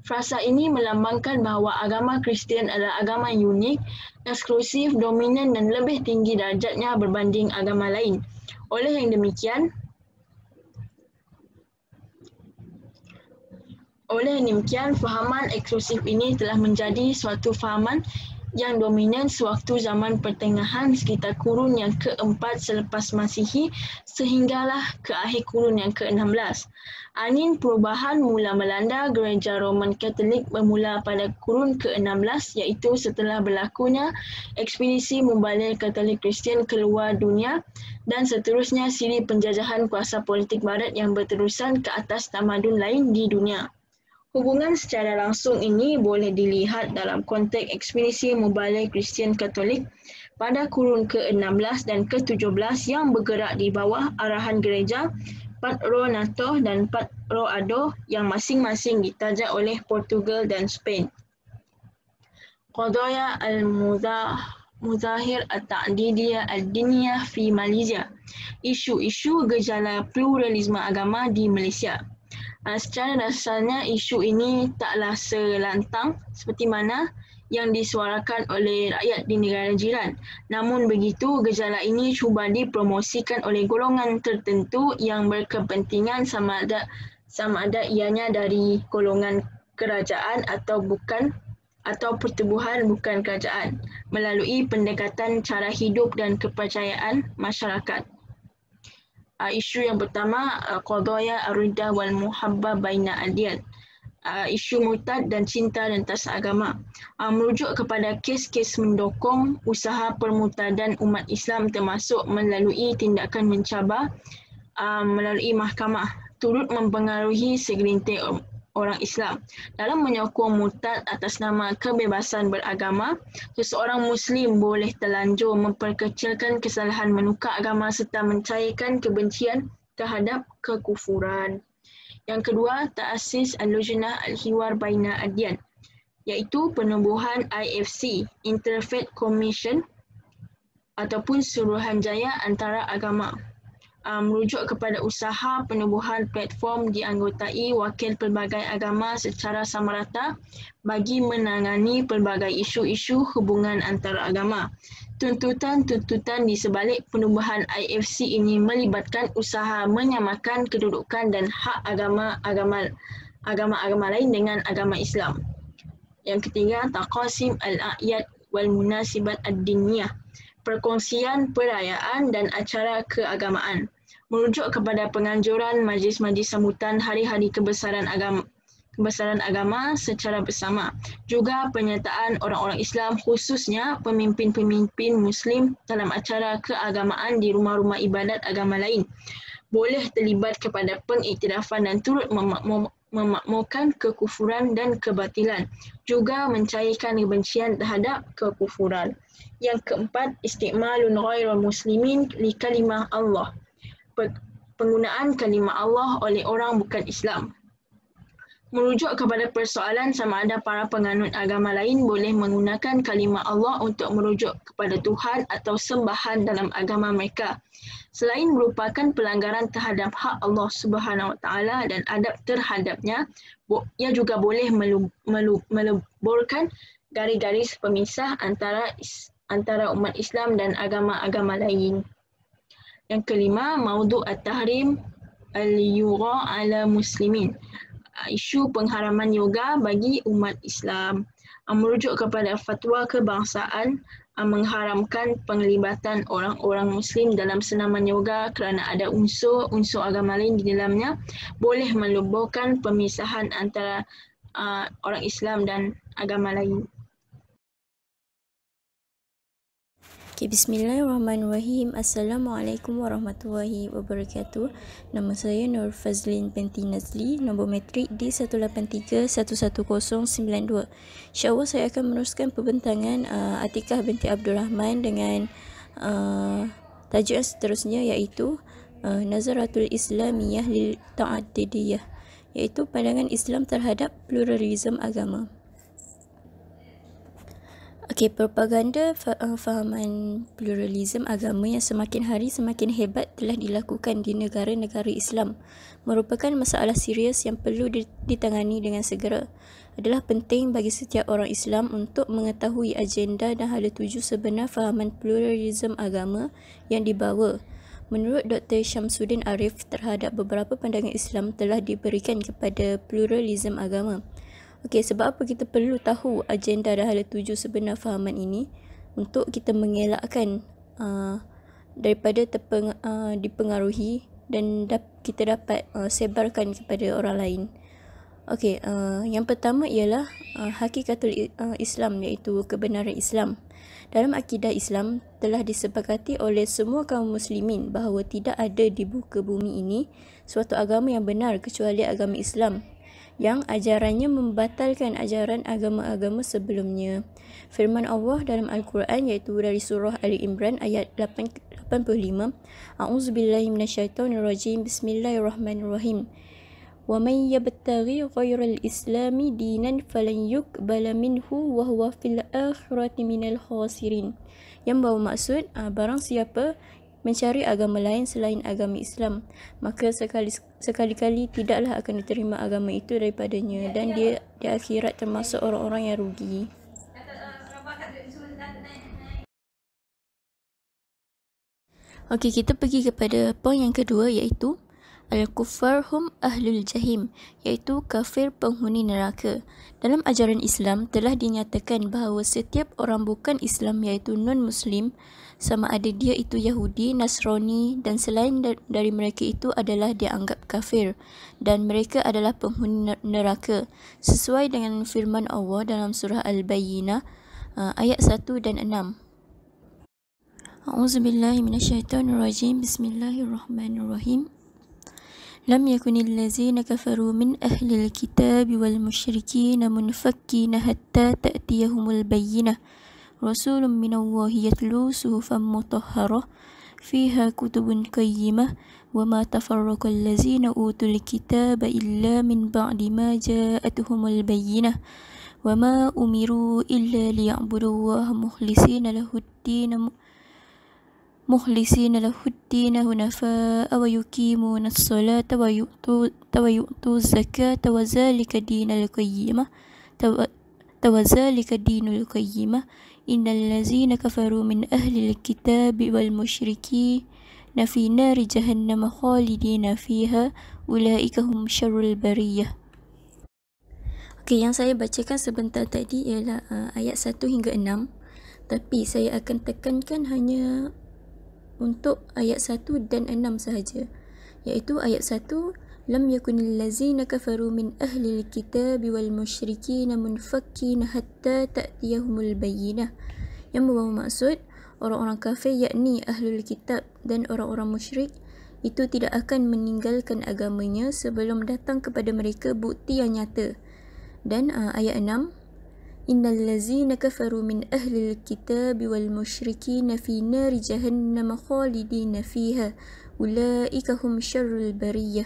Frasa ini melambangkan bahawa agama Kristian adalah agama yang unik, eksklusif, dominan dan lebih tinggi darjatnya berbanding agama lain. Oleh yang demikian, fahaman eksklusif ini telah menjadi suatu fahaman yang dominan sewaktu zaman pertengahan sekitar kurun yang keempat selepas Masihi sehinggalah ke akhir kurun yang ke-16. Angin perubahan mula melanda Gereja Roman Katolik bermula pada kurun ke-16 iaitu setelah berlakunya ekspedisi mubalik Katolik Kristian ke luar dunia dan seterusnya siri penjajahan kuasa politik barat yang berterusan ke atas tamadun lain di dunia. Hubungan secara langsung ini boleh dilihat dalam konteks ekspedisi mubalik Kristian Katolik pada kurun ke-16 dan ke-17 yang bergerak di bawah arahan gereja Patronato dan Patroado yang masing-masing ditajak oleh Portugal dan Spain. Qadaya al-Muzahir at-Ta'didiyah ad-Diniyah fi Malaysia. Isu-isu gejala pluralisme agama di Malaysia. Secara dasarnya isu ini taklah selantang seperti mana yang disuarakan oleh rakyat di negara jiran. Namun begitu, gejala ini cuba dipromosikan oleh golongan tertentu yang berkepentingan sama ada ianya dari golongan kerajaan atau pertubuhan bukan kerajaan melalui pendekatan cara hidup dan kepercayaan masyarakat. Isu yang pertama, qadaya ar-riddah wal muhabbah baina adyan. Isu murtad dan cinta rentas agama. Merujuk kepada kes-kes mendokong usaha permurtadan umat Islam termasuk melalui tindakan mencabar melalui mahkamah turut mempengaruhi segelintir orang Islam. Dalam menyokong murtad atas nama kebebasan beragama, seseorang Muslim boleh terlanjur memperkecilkan kesalahan menukar agama serta mencairkan kebencian terhadap kekufuran. Yang kedua, ta'asis al-lujnah al-hiwar baina adyan, iaitu penubuhan IFC, Interfaith Commission ataupun Suruhanjaya Antara Agama. Merujuk kepada usaha penubuhan platform dianggotai wakil pelbagai agama secara samarata bagi menangani pelbagai isu-isu hubungan antara agama. Tuntutan-tuntutan di sebalik penubuhan IFC ini melibatkan usaha menyamakan kedudukan dan hak agama-agama lain dengan agama Islam. Yang ketiga, taqasim al-a'yad wal munasibat ad-diniyah, perkongsian perayaan dan acara keagamaan. Merujuk kepada penganjuran majlis-majlis sambutan hari-hari kebesaran agama secara bersama. Juga penyertaan orang-orang Islam khususnya pemimpin-pemimpin Muslim dalam acara keagamaan di rumah-rumah ibadat agama lain boleh terlibat kepada pengiktirafan dan turut memakmurkan kekufuran dan kebatilan. Juga mencairkan kebencian terhadap kekufuran. Yang keempat, istiqmalun ghairul muslimin li kalimah Allah. Penggunaan kalimah Allah oleh orang bukan Islam. Merujuk kepada persoalan sama ada para penganut agama lain boleh menggunakan kalimah Allah untuk merujuk kepada Tuhan atau sembahan dalam agama mereka. Selain merupakan pelanggaran terhadap hak Allah Subhanahu Wa Taala dan adab terhadapnya, ia juga boleh meleburkan garis-garis pemisah antara umat Islam dan agama-agama lain. Yang kelima, maudu' at-tahrim al-yoga ala muslimin. Isu pengharaman yoga bagi umat Islam. Merujuk kepada fatwa kebangsaan mengharamkan penglibatan orang-orang Muslim dalam senaman yoga kerana ada unsur agama lain di dalamnya, boleh meleburkan pemisahan antara orang Islam dan agama lain. Okay, bismillahirrahmanirrahim. Assalamualaikum warahmatullahi wabarakatuh. Nama saya Nur Fazlin binti Nazli, nombor matrik D183-11092. InsyaAllah saya akan meneruskan pembentangan Atikah binti Abdul Rahman dengan tajuk yang seterusnya iaitu Nazaratul Islamiyah lil Ta'addidiyah, iaitu pandangan Islam terhadap pluralisme agama. Okey, propaganda fahaman pluralisme agama yang semakin hari semakin hebat telah dilakukan di negara-negara Islam merupakan masalah serius yang perlu ditangani dengan segera. Adalah penting bagi setiap orang Islam untuk mengetahui agenda dan hala tuju sebenar fahaman pluralisme agama yang dibawa. Menurut Dr. Syamsuddin Arif, terhadap beberapa pandangan Islam telah diberikan kepada pluralisme agama. Okey, sebab apa kita perlu tahu agenda dan hala tuju sebenar fahaman ini untuk kita mengelakkan daripada dipengaruhi dan kita dapat sebarkan kepada orang lain. Okey, yang pertama ialah hakikatul Islam, iaitu kebenaran Islam. Dalam akidah Islam telah disepakati oleh semua kaum muslimin bahawa tidak ada di muka bumi ini suatu agama yang benar kecuali agama Islam, yang ajarannya membatalkan ajaran agama-agama sebelumnya. Firman Allah dalam Al-Quran iaitu dari surah Ali Imran ayat 85, A'udzubillahi minasyaitonirrajim, Bismillahirrahmanirrahim. Wa man yabtaghi ghairal islami dinan falan yuqbala minhu wa huwa fil akhirati minal khasirin. Yang bawa maksud barang siapa mencari agama lain selain agama Islam, maka sekali-kali tidaklah akan diterima agama itu daripadanya, dan dia di akhirat termasuk orang-orang yang rugi. Okey, kita pergi kepada poin yang kedua, iaitu Al-Kuffar hum ahlul jahim, iaitu kafir penghuni neraka. Dalam ajaran Islam telah dinyatakan bahawa setiap orang bukan Islam iaitu non-Muslim, sama ada dia itu Yahudi, Nasrani dan selain dari mereka itu adalah dianggap kafir dan mereka adalah penghuni neraka, sesuai dengan firman Allah dalam surah Al-Bayyinah ayat 1 dan 6. A'udzubillahi minasyaitonirrajim. Bismillahirrahmanirrahim. لم يكن الذين كفروا من أهل الكتاب والمشركين منفكين حتى تأتيهم البينة رسول من الله يتلو صحفا مطهرة فيها كتب قيمة وما تفرق الذين أوتوا الكتاب إلا من بعد ما جاءتهم البينة وما أمروا إلا ليعبدوا الله مخلصين له الدين هنفاء ويقيمون الصلاة ويؤتوا الزكاة وذلك دين القيمة إن الذين كفروا من أهل الكتاب والمشركين في نار جهنم خالدين فيها أولئك هم شر البرية. Okey, yang saya bacakan sebentar tadi ialah ayat 1 hingga 6, tapi saya akan tekankan hanya untuk ayat 1 dan 6 sahaja, iaitu ayat 1, lam yakunil ladzina kafaru min ahlil kitabi wal musyrikin munfakkin hatta ta'tiyahumul bayyinah, yang membawa maksud orang-orang kafir yakni ahlul kitab dan orang-orang musyrik itu tidak akan meninggalkan agamanya sebelum datang kepada mereka bukti yang nyata. Dan ayat 6, Innal ladzina kafaru min ahlil kitabi wal musyrikin fi nari jahannam khalidina fiha ulaika hum syarrul bariyah,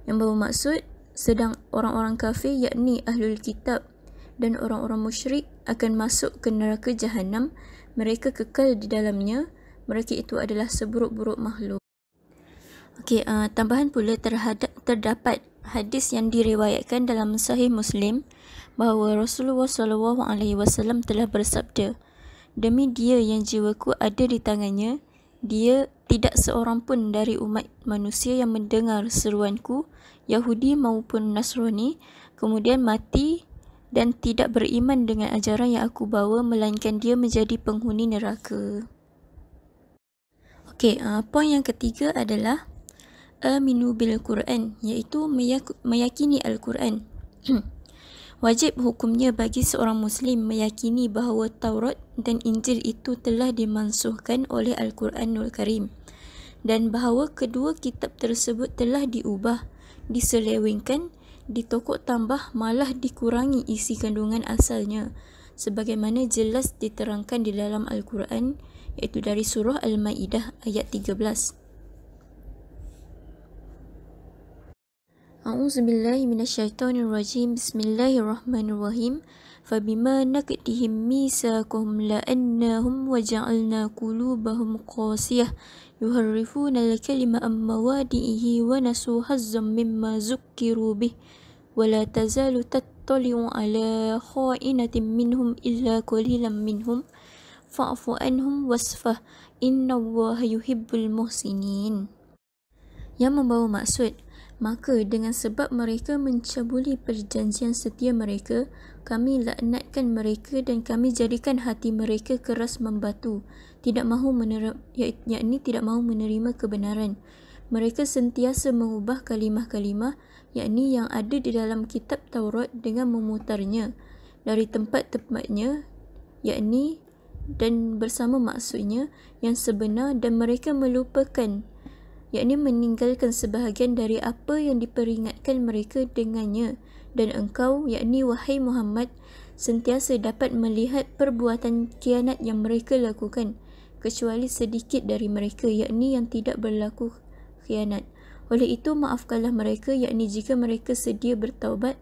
yang bermaksud sedang orang-orang kafir yakni ahlul kitab dan orang-orang musyrik akan masuk ke neraka jahanam, mereka kekal di dalamnya, mereka itu adalah seburuk-buruk makhluk. Okey, tambahan pula terdapat hadis yang diriwayatkan dalam Sahih Muslim bahawa Rasulullah SAW telah bersabda, demi dia yang jiwaku ada di tangannya, dia tidak seorang pun dari umat manusia yang mendengar seruanku, Yahudi maupun Nasrani, kemudian mati dan tidak beriman dengan ajaran yang aku bawa, melainkan dia menjadi penghuni neraka. Okey, poin yang ketiga adalah aminu bil Quran, iaitu meyakini Al-Quran. Wajib hukumnya bagi seorang Muslim meyakini bahawa Taurat dan Injil itu telah dimansuhkan oleh Al-Quranul Karim dan bahawa kedua kitab tersebut telah diubah, diselewengkan, ditokok tambah, malah dikurangi isi kandungan asalnya sebagaimana jelas diterangkan di dalam Al-Quran, iaitu dari surah Al-Maidah ayat 13. A'udzubillahi minasyaitonirrajim. Bismillahirrahmanirrahim. Fabima naqdihim mitsaqahum la'annahum wa ja'alna qulubahum qasiyah yuharrifuna al-kalima am mawadi'ihi wa nasu hazzam mimma zukkiru bih wa la tazalu tattali'u ala kha'inatin minhum illa qalilan minhum fa'fu anhum wasfah innallaha yuhibbul muhsinin, yang membawa maksud Maka dengan sebab mereka mencabuli perjanjian setia mereka, kami laknatkan mereka dan kami jadikan hati mereka keras membatu, tidak mahu menerima kebenaran. Mereka sentiasa mengubah kalimah-kalimah yakni yang ada di dalam kitab Taurat dengan memutarnya dari tempat-tempatnya yakni dan bersama maksudnya yang sebenar, dan mereka melupakan yakni meninggalkan sebahagian dari apa yang diperingatkan mereka dengannya, dan engkau yakni wahai Muhammad sentiasa dapat melihat perbuatan khianat yang mereka lakukan, kecuali sedikit dari mereka yakni yang tidak berlaku khianat. Oleh itu maafkanlah mereka yakni jika mereka sedia bertaubat,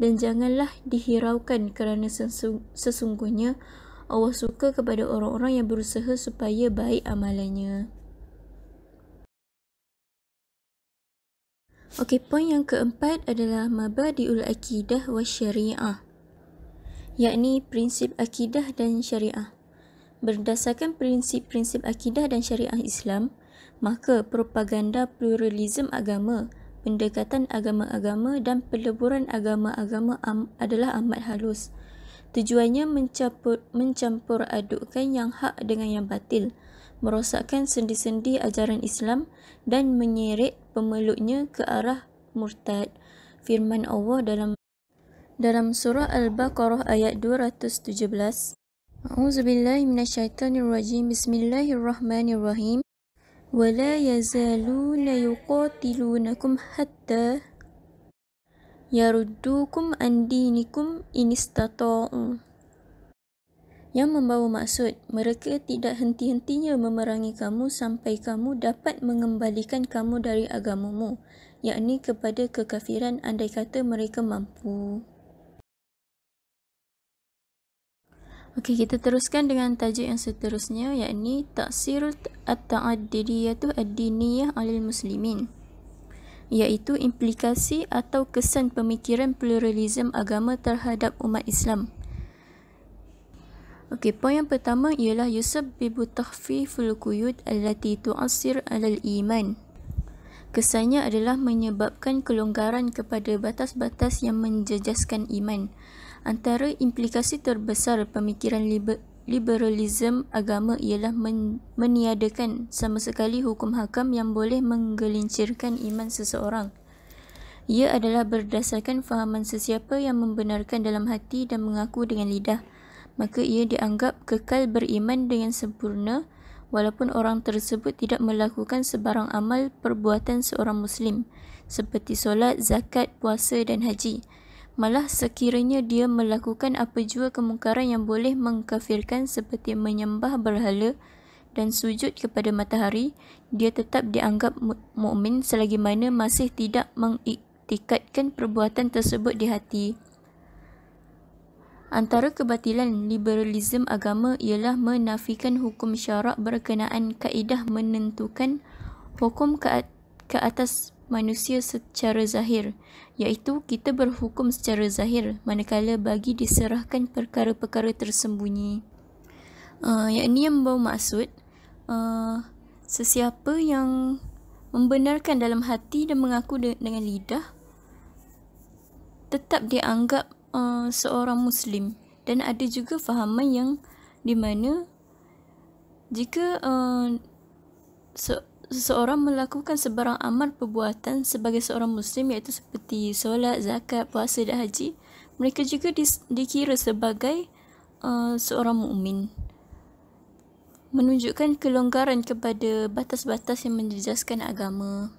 dan janganlah dihiraukan kerana sesungguhnya Allah suka kepada orang-orang yang berusaha supaya baik amalannya. Okey, poin yang keempat adalah mabadi'ul akidah wa syariah, yakni prinsip akidah dan syariah. Berdasarkan prinsip-prinsip akidah dan syariah Islam, maka propaganda pluralisme agama, pendekatan agama-agama dan peleburan agama-agama adalah amat halus. Tujuannya mencampur adukkan yang hak dengan yang batil, merosakkan sendi-sendi ajaran Islam dan menyeret pemeluknya ke arah murtad. Firman Allah dalam surah Al-Baqarah ayat 217. A'udzubillahi minasyaitonirrajim. Bismillahirrahmanirrahim. Wala yazaluna yuqatilunakum hatta yaruddukum an dinikum in istata'u. Yang membawa maksud, mereka tidak henti-hentinya memerangi kamu sampai kamu dapat mengembalikan kamu dari agamamu, yakni kepada kekafiran andai kata mereka mampu. Okey, kita teruskan dengan tajuk yang seterusnya, yakni taksir at-ta'addidiyah ad-diniyah 'alal muslimin, iaitu implikasi atau kesan pemikiran pluralisme agama terhadap umat Islam. Okey, poin yang pertama ialah yusabbibu takhfiful quyud allati tu'assir 'alal iman. Kesannya adalah menyebabkan kelonggaran kepada batas-batas yang menjejaskan iman. Antara implikasi terbesar pemikiran liberalisme agama ialah meniadakan sama sekali hukum hakam yang boleh menggelincirkan iman seseorang. Ia adalah berdasarkan fahaman sesiapa yang membenarkan dalam hati dan mengaku dengan lidah, maka ia dianggap kekal beriman dengan sempurna walaupun orang tersebut tidak melakukan sebarang amal perbuatan seorang Muslim seperti solat, zakat, puasa dan haji. Malah sekiranya dia melakukan apa jua kemungkaran yang boleh mengkafirkan seperti menyembah berhala dan sujud kepada matahari, dia tetap dianggap mukmin selagi mana masih tidak mengiktikadkan perbuatan tersebut di hati. Antara kebatilan liberalisme agama ialah menafikan hukum syarak berkenaan kaedah menentukan hukum ke atas manusia secara zahir, iaitu kita berhukum secara zahir manakala bagi diserahkan perkara-perkara tersembunyi. Yakni yang membawa maksud sesiapa yang membenarkan dalam hati dan mengaku dengan lidah tetap dianggap seorang Muslim. Dan ada juga fahaman yang di mana jika seseorang melakukan sebarang amal perbuatan sebagai seorang Muslim, iaitu seperti solat, zakat, puasa dan haji, mereka juga dikira sebagai seorang mukmin, menunjukkan kelonggaran kepada batas-batas yang menjejaskan agama.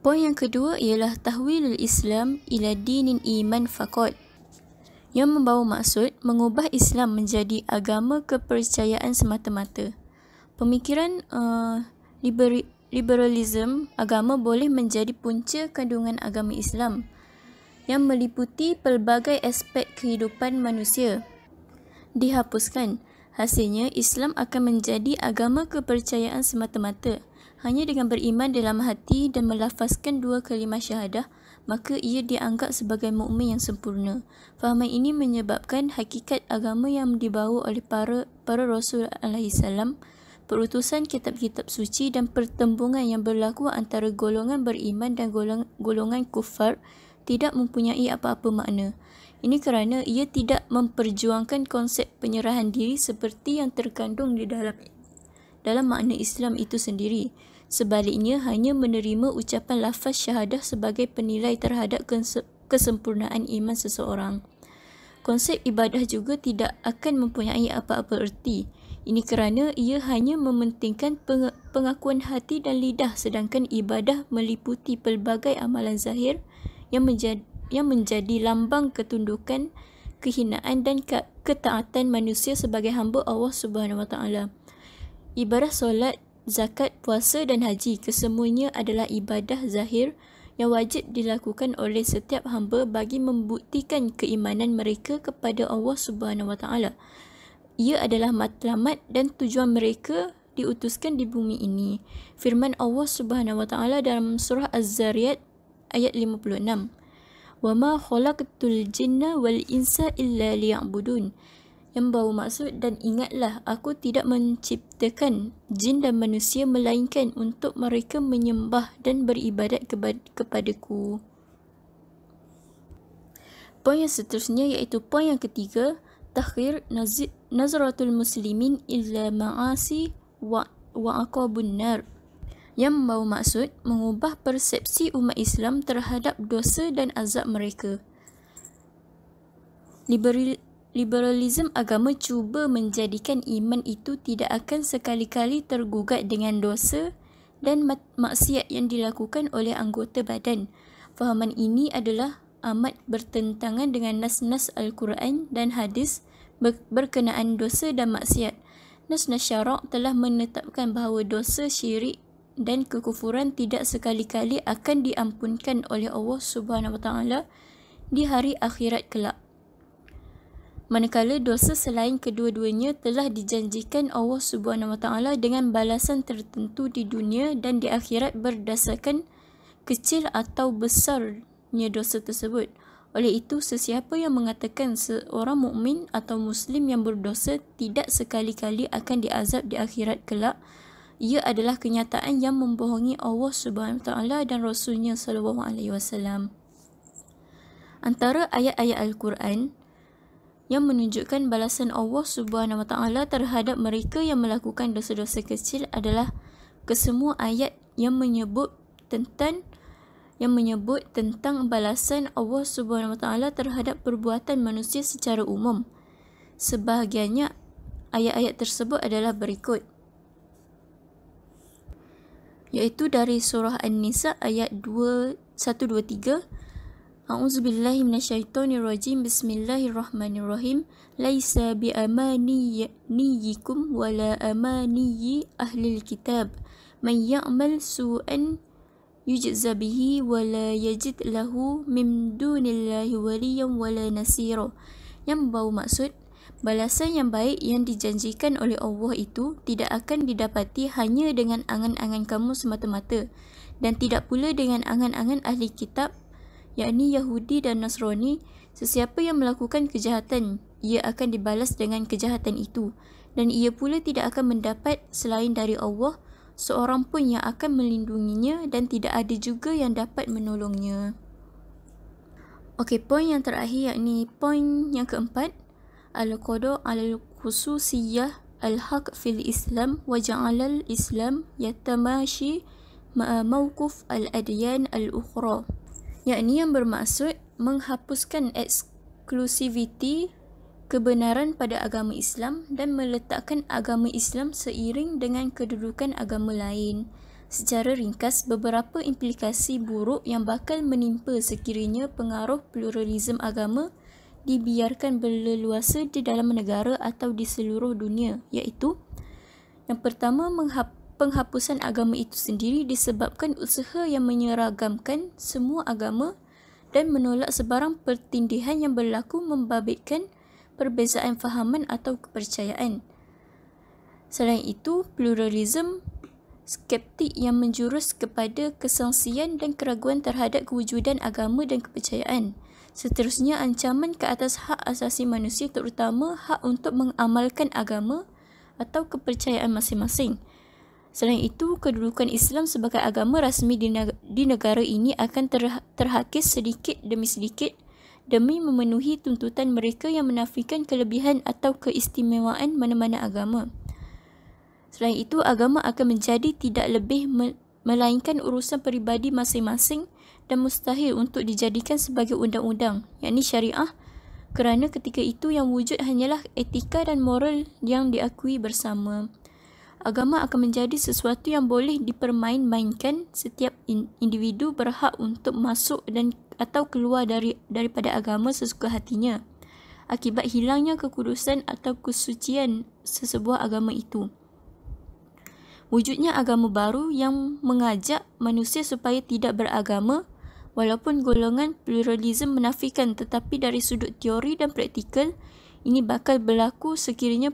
Poin yang kedua ialah tahwilul Islam ila dinin iman faqat, yang membawa maksud mengubah Islam menjadi agama kepercayaan semata-mata. Pemikiran liberalisme agama boleh menjadi punca kandungan agama Islam yang meliputi pelbagai aspek kehidupan manusia dihapuskan. Hasilnya, Islam akan menjadi agama kepercayaan semata-mata. Hanya dengan beriman dalam hati dan melafazkan dua kalimah syahadah, maka ia dianggap sebagai mukmin yang sempurna. Fahaman ini menyebabkan hakikat agama yang dibawa oleh para Rasul alaihi salam, perutusan kitab-kitab suci dan pertembungan yang berlaku antara golongan beriman dan golongan kufar tidak mempunyai apa-apa makna. Ini kerana ia tidak memperjuangkan konsep penyerahan diri seperti yang terkandung di dalam makna Islam itu sendiri. Sebaliknya, hanya menerima ucapan lafaz syahadah sebagai penilai terhadap kesempurnaan iman seseorang. Konsep ibadah juga tidak akan mempunyai apa-apa erti. Ini kerana ia hanya mementingkan pengakuan hati dan lidah, sedangkan ibadah meliputi pelbagai amalan zahir yang menjadi lambang ketundukan, kehinaan dan ketaatan manusia sebagai hamba Allah Subhanahu Wa Taala. Ibadah solat, zakat, puasa dan haji kesemuanya adalah ibadah zahir yang wajib dilakukan oleh setiap hamba bagi membuktikan keimanan mereka kepada Allah Subhanahu Wa Taala. Ia adalah matlamat dan tujuan mereka diutuskan di bumi ini. Firman Allah Subhanahu Wa Taala dalam surah Az-Zariyat ayat 56. Wa ma khalaqtul jinna wal insa illa liya'budun. Yang bermaksud, dan ingatlah aku tidak menciptakan jin dan manusia melainkan untuk mereka menyembah dan beribadat kepadaku. Poin yang seterusnya iaitu poin yang ketiga, takhir nazratul muslimin illa ma'asi wa aqabun nar. Yang membawa maksud mengubah persepsi umat Islam terhadap dosa dan azab mereka. Liberalisme agama cuba menjadikan iman itu tidak akan sekali-kali tergugat dengan dosa dan maksiat yang dilakukan oleh anggota badan. Fahaman ini adalah amat bertentangan dengan nas-nas Al-Quran dan hadis berkenaan dosa dan maksiat. Nas-nas syarak telah menetapkan bahawa dosa syirik dan kekufuran tidak sekali-kali akan diampunkan oleh Allah Subhanahu Wa Taala di hari akhirat kelak. Manakala dosa selain kedua-duanya telah dijanjikan Allah Subhanahu Wa Taala dengan balasan tertentu di dunia dan di akhirat berdasarkan kecil atau besarnya dosa tersebut. Oleh itu, sesiapa yang mengatakan seorang mukmin atau muslim yang berdosa tidak sekali-kali akan diazab di akhirat kelak, ia adalah kenyataan yang membohongi Allah Subhanahu Wa Taala dan Rasulnya sallallahu alaihi wasallam. Antara ayat-ayat Al-Quran yang menunjukkan balasan Allah Subhanahu Wa Taala terhadap mereka yang melakukan dosa-dosa kecil adalah kesemua ayat yang menyebut tentang balasan Allah Subhanahu Wa Taala terhadap perbuatan manusia secara umum. Sebahagiannya ayat-ayat tersebut adalah berikut, iaitu dari surah An-Nisa ayat 123. A'udzubillahi minasyaitonirrajim. Bismillahirrahmanirrahim. Laisa biamaniyikum wala amaniyi ahlil kitab. Man ya'mal su'an yujza bihi wala yajid lahu min dunillahi waliyan wala nasira. Yang membawa maksud, balasan yang baik yang dijanjikan oleh Allah itu tidak akan didapati hanya dengan angan-angan kamu semata-mata, dan tidak pula dengan angan-angan ahli kitab, yakni Yahudi dan Nasrani. Sesiapa yang melakukan kejahatan, ia akan dibalas dengan kejahatan itu, dan ia pula tidak akan mendapat selain dari Allah seorang pun yang akan melindunginya, dan tidak ada juga yang dapat menolongnya. Okey, poin yang terakhir yakni poin yang keempat, al-qada' al-khususiyyah al-haq fil Islam wa ja'ala al-Islam yatamashi ma'a mawquf al-adyan al-ukhra. Yakni yang bermaksud menghapuskan eksklusiviti kebenaran pada agama Islam dan meletakkan agama Islam seiring dengan kedudukan agama lain. Secara ringkas, beberapa implikasi buruk yang bakal menimpa sekiranya pengaruh pluralisme agama dibiarkan berleluasa di dalam negara atau di seluruh dunia, iaitu yang pertama, penghapusan agama itu sendiri disebabkan usaha yang menyeragamkan semua agama dan menolak sebarang pertindihan yang berlaku membabitkan perbezaan fahaman atau kepercayaan. Selain itu, pluralisme skeptik yang menjurus kepada kesangsian dan keraguan terhadap kewujudan agama dan kepercayaan. Seterusnya, ancaman ke atas hak asasi manusia, terutama hak untuk mengamalkan agama, atau kepercayaan masing-masing. Selain itu, kedudukan Islam sebagai agama rasmi di negara ini akan terhakis sedikit demi sedikit demi memenuhi tuntutan mereka yang menafikan kelebihan atau keistimewaan mana-mana agama. Selain itu, agama akan menjadi tidak lebih melainkan urusan peribadi masing-masing dan mustahil untuk dijadikan sebagai undang-undang, yakni syariah, kerana ketika itu yang wujud hanyalah etika dan moral yang diakui bersama. Agama akan menjadi sesuatu yang boleh dipermain-mainkan. Setiap individu berhak untuk masuk dan atau keluar daripada agama sesuka hatinya akibat hilangnya kekudusan atau kesucian sesebuah agama itu. Wujudnya agama baru yang mengajak manusia supaya tidak beragama, walaupun golongan pluralisme menafikan, tetapi dari sudut teori dan praktikal, ini bakal berlaku sekiranya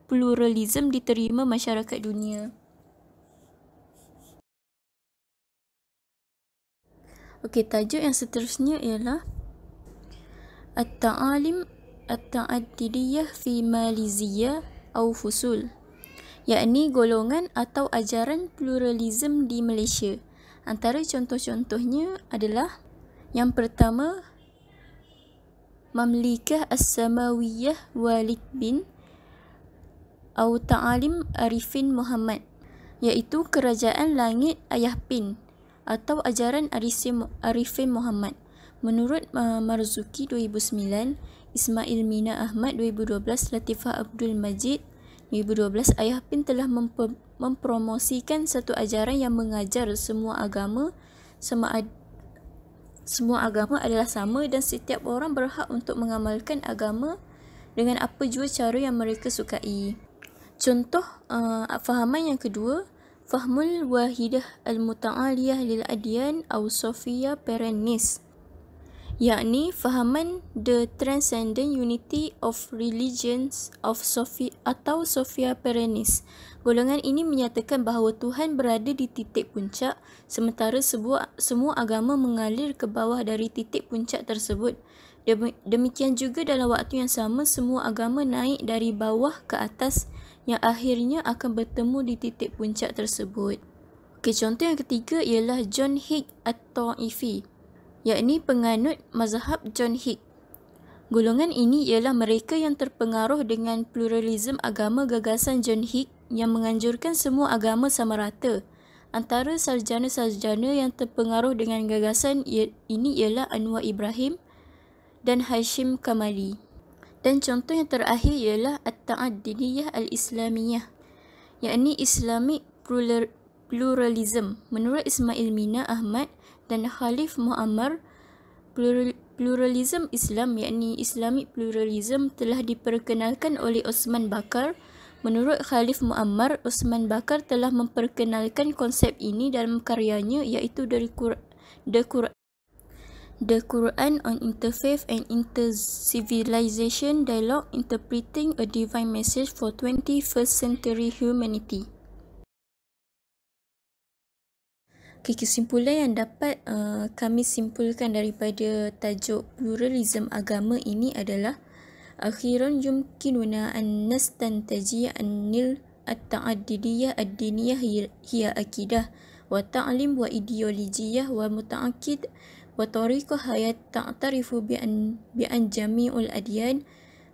pluralisme diterima masyarakat dunia. Okey, tajuk yang seterusnya ialah At-Ta'alim At-Ta'addidiyah fi Maliziyah atau Fusul, yakni golongan atau ajaran pluralisme di Malaysia. Antara contoh-contohnya adalah yang pertama, Mamlikah As-Samawiyah Walid bin atau Ta'alim Arifin Muhammad, iaitu Kerajaan Langit Ayah Pin atau ajaran Arifin Muhammad. Menurut Marzuki 2009, Ismail Mina Ahmad 2012, Latifah Abdul Majid 2012, Ayah Pin telah mempromosikan satu ajaran yang mengajar semua agama adalah sama dan setiap orang berhak untuk mengamalkan agama dengan apa jua cara yang mereka sukai. Contoh fahaman yang kedua, Fahmul Wahidah Al-Muta'aliyah Lil Adyan atau Sophia Perennis, yakni fahaman The Transcendent Unity of Religions of Sophia atau Sophia Perennis. Golongan ini menyatakan bahawa Tuhan berada di titik puncak, sementara semua agama mengalir ke bawah dari titik puncak tersebut. Demikian juga dalam waktu yang sama, semua agama naik dari bawah ke atas yang akhirnya akan bertemu di titik puncak tersebut. Okey, contoh yang ketiga ialah John Hick At-Ta'ifi, yakni penganut mazhab John Hick. Golongan ini ialah mereka yang terpengaruh dengan pluralisme agama gagasan John Hick yang menganjurkan semua agama sama rata. Antara sarjana-sarjana yang terpengaruh dengan gagasan ini ialah Anwar Ibrahim dan Hashim Kamali. Dan contoh yang terakhir ialah At-Ta'addidiyah Al-Islamiyah, yakni Islamic Pluralism. Menurut Ismail Mina Ahmad dan Khalif Muammar, pluralism Islam, yakni Islamic Pluralism, telah diperkenalkan oleh Osman Bakar. Menurut Khalif Muammar, Osman Bakar telah memperkenalkan konsep ini dalam karyanya iaitu The Quran on Interfaith and Intercivilization Dialogue Interpreting a Divine Message for 21st Century Humanity. Kesimpulan yang dapat kami simpulkan daripada tajuk pluralism agama ini adalah akhiran yumkinuna an nastantaji anil at-ta'addidiyah ad-diniyah hiya akidah wa ta'lim wa ideologiyah wa muta'akid wa tariqah hayat ta'tarifu bi'an jami'ul adyan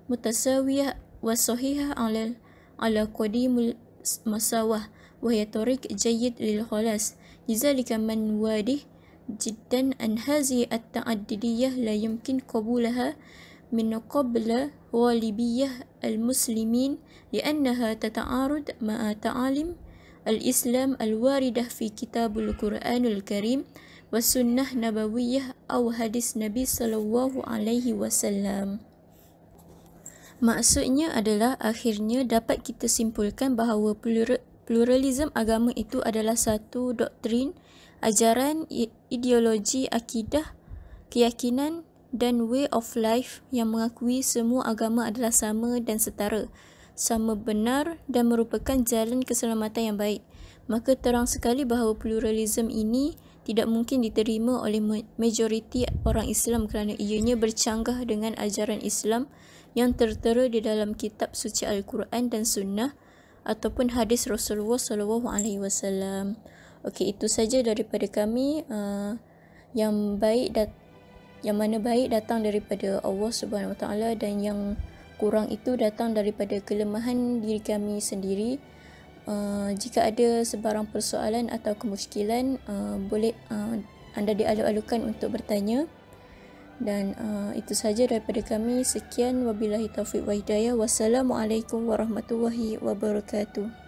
mutasawiyah wa sahihah ala qadimul masawah wa hiya tariq jayyid lil khalas. Lizalika man wadih jiddan an hazihi at-ta'addidiyah la yumkin qabulaha min qabla ghalibiyah al-muslimin li'annaha tata'arud ma'a ta'alim al-islam al-waridah fi kitabul Quranul Karim wa sunnah nabawiyah atau hadis Nabi sallallahu alaihi wasallam. Maksudnya adalah akhirnya dapat kita simpulkan bahawa pluralisme agama itu adalah satu doktrin, ajaran, ideologi, akidah, keyakinan dan way of life yang mengakui semua agama adalah sama dan setara, sama benar dan merupakan jalan keselamatan yang baik. Maka terang sekali bahawa pluralisme ini tidak mungkin diterima oleh majoriti orang Islam kerana ianya bercanggah dengan ajaran Islam yang tertera di dalam kitab suci Al-Quran dan Sunnah ataupun hadis Rasulullah SAW. Okey, itu saja daripada kami. Yang mana baik datang daripada Allah Subhanahu Wa Taala dan yang kurang itu datang daripada kelemahan diri kami sendiri. Jika ada sebarang persoalan atau kemusykilan, boleh anda dialu-alukan untuk bertanya. Dan itu saja daripada kami. Sekian, wabillahi taufiq wa hidayah. Wassalamualaikum warahmatullahi wabarakatuh.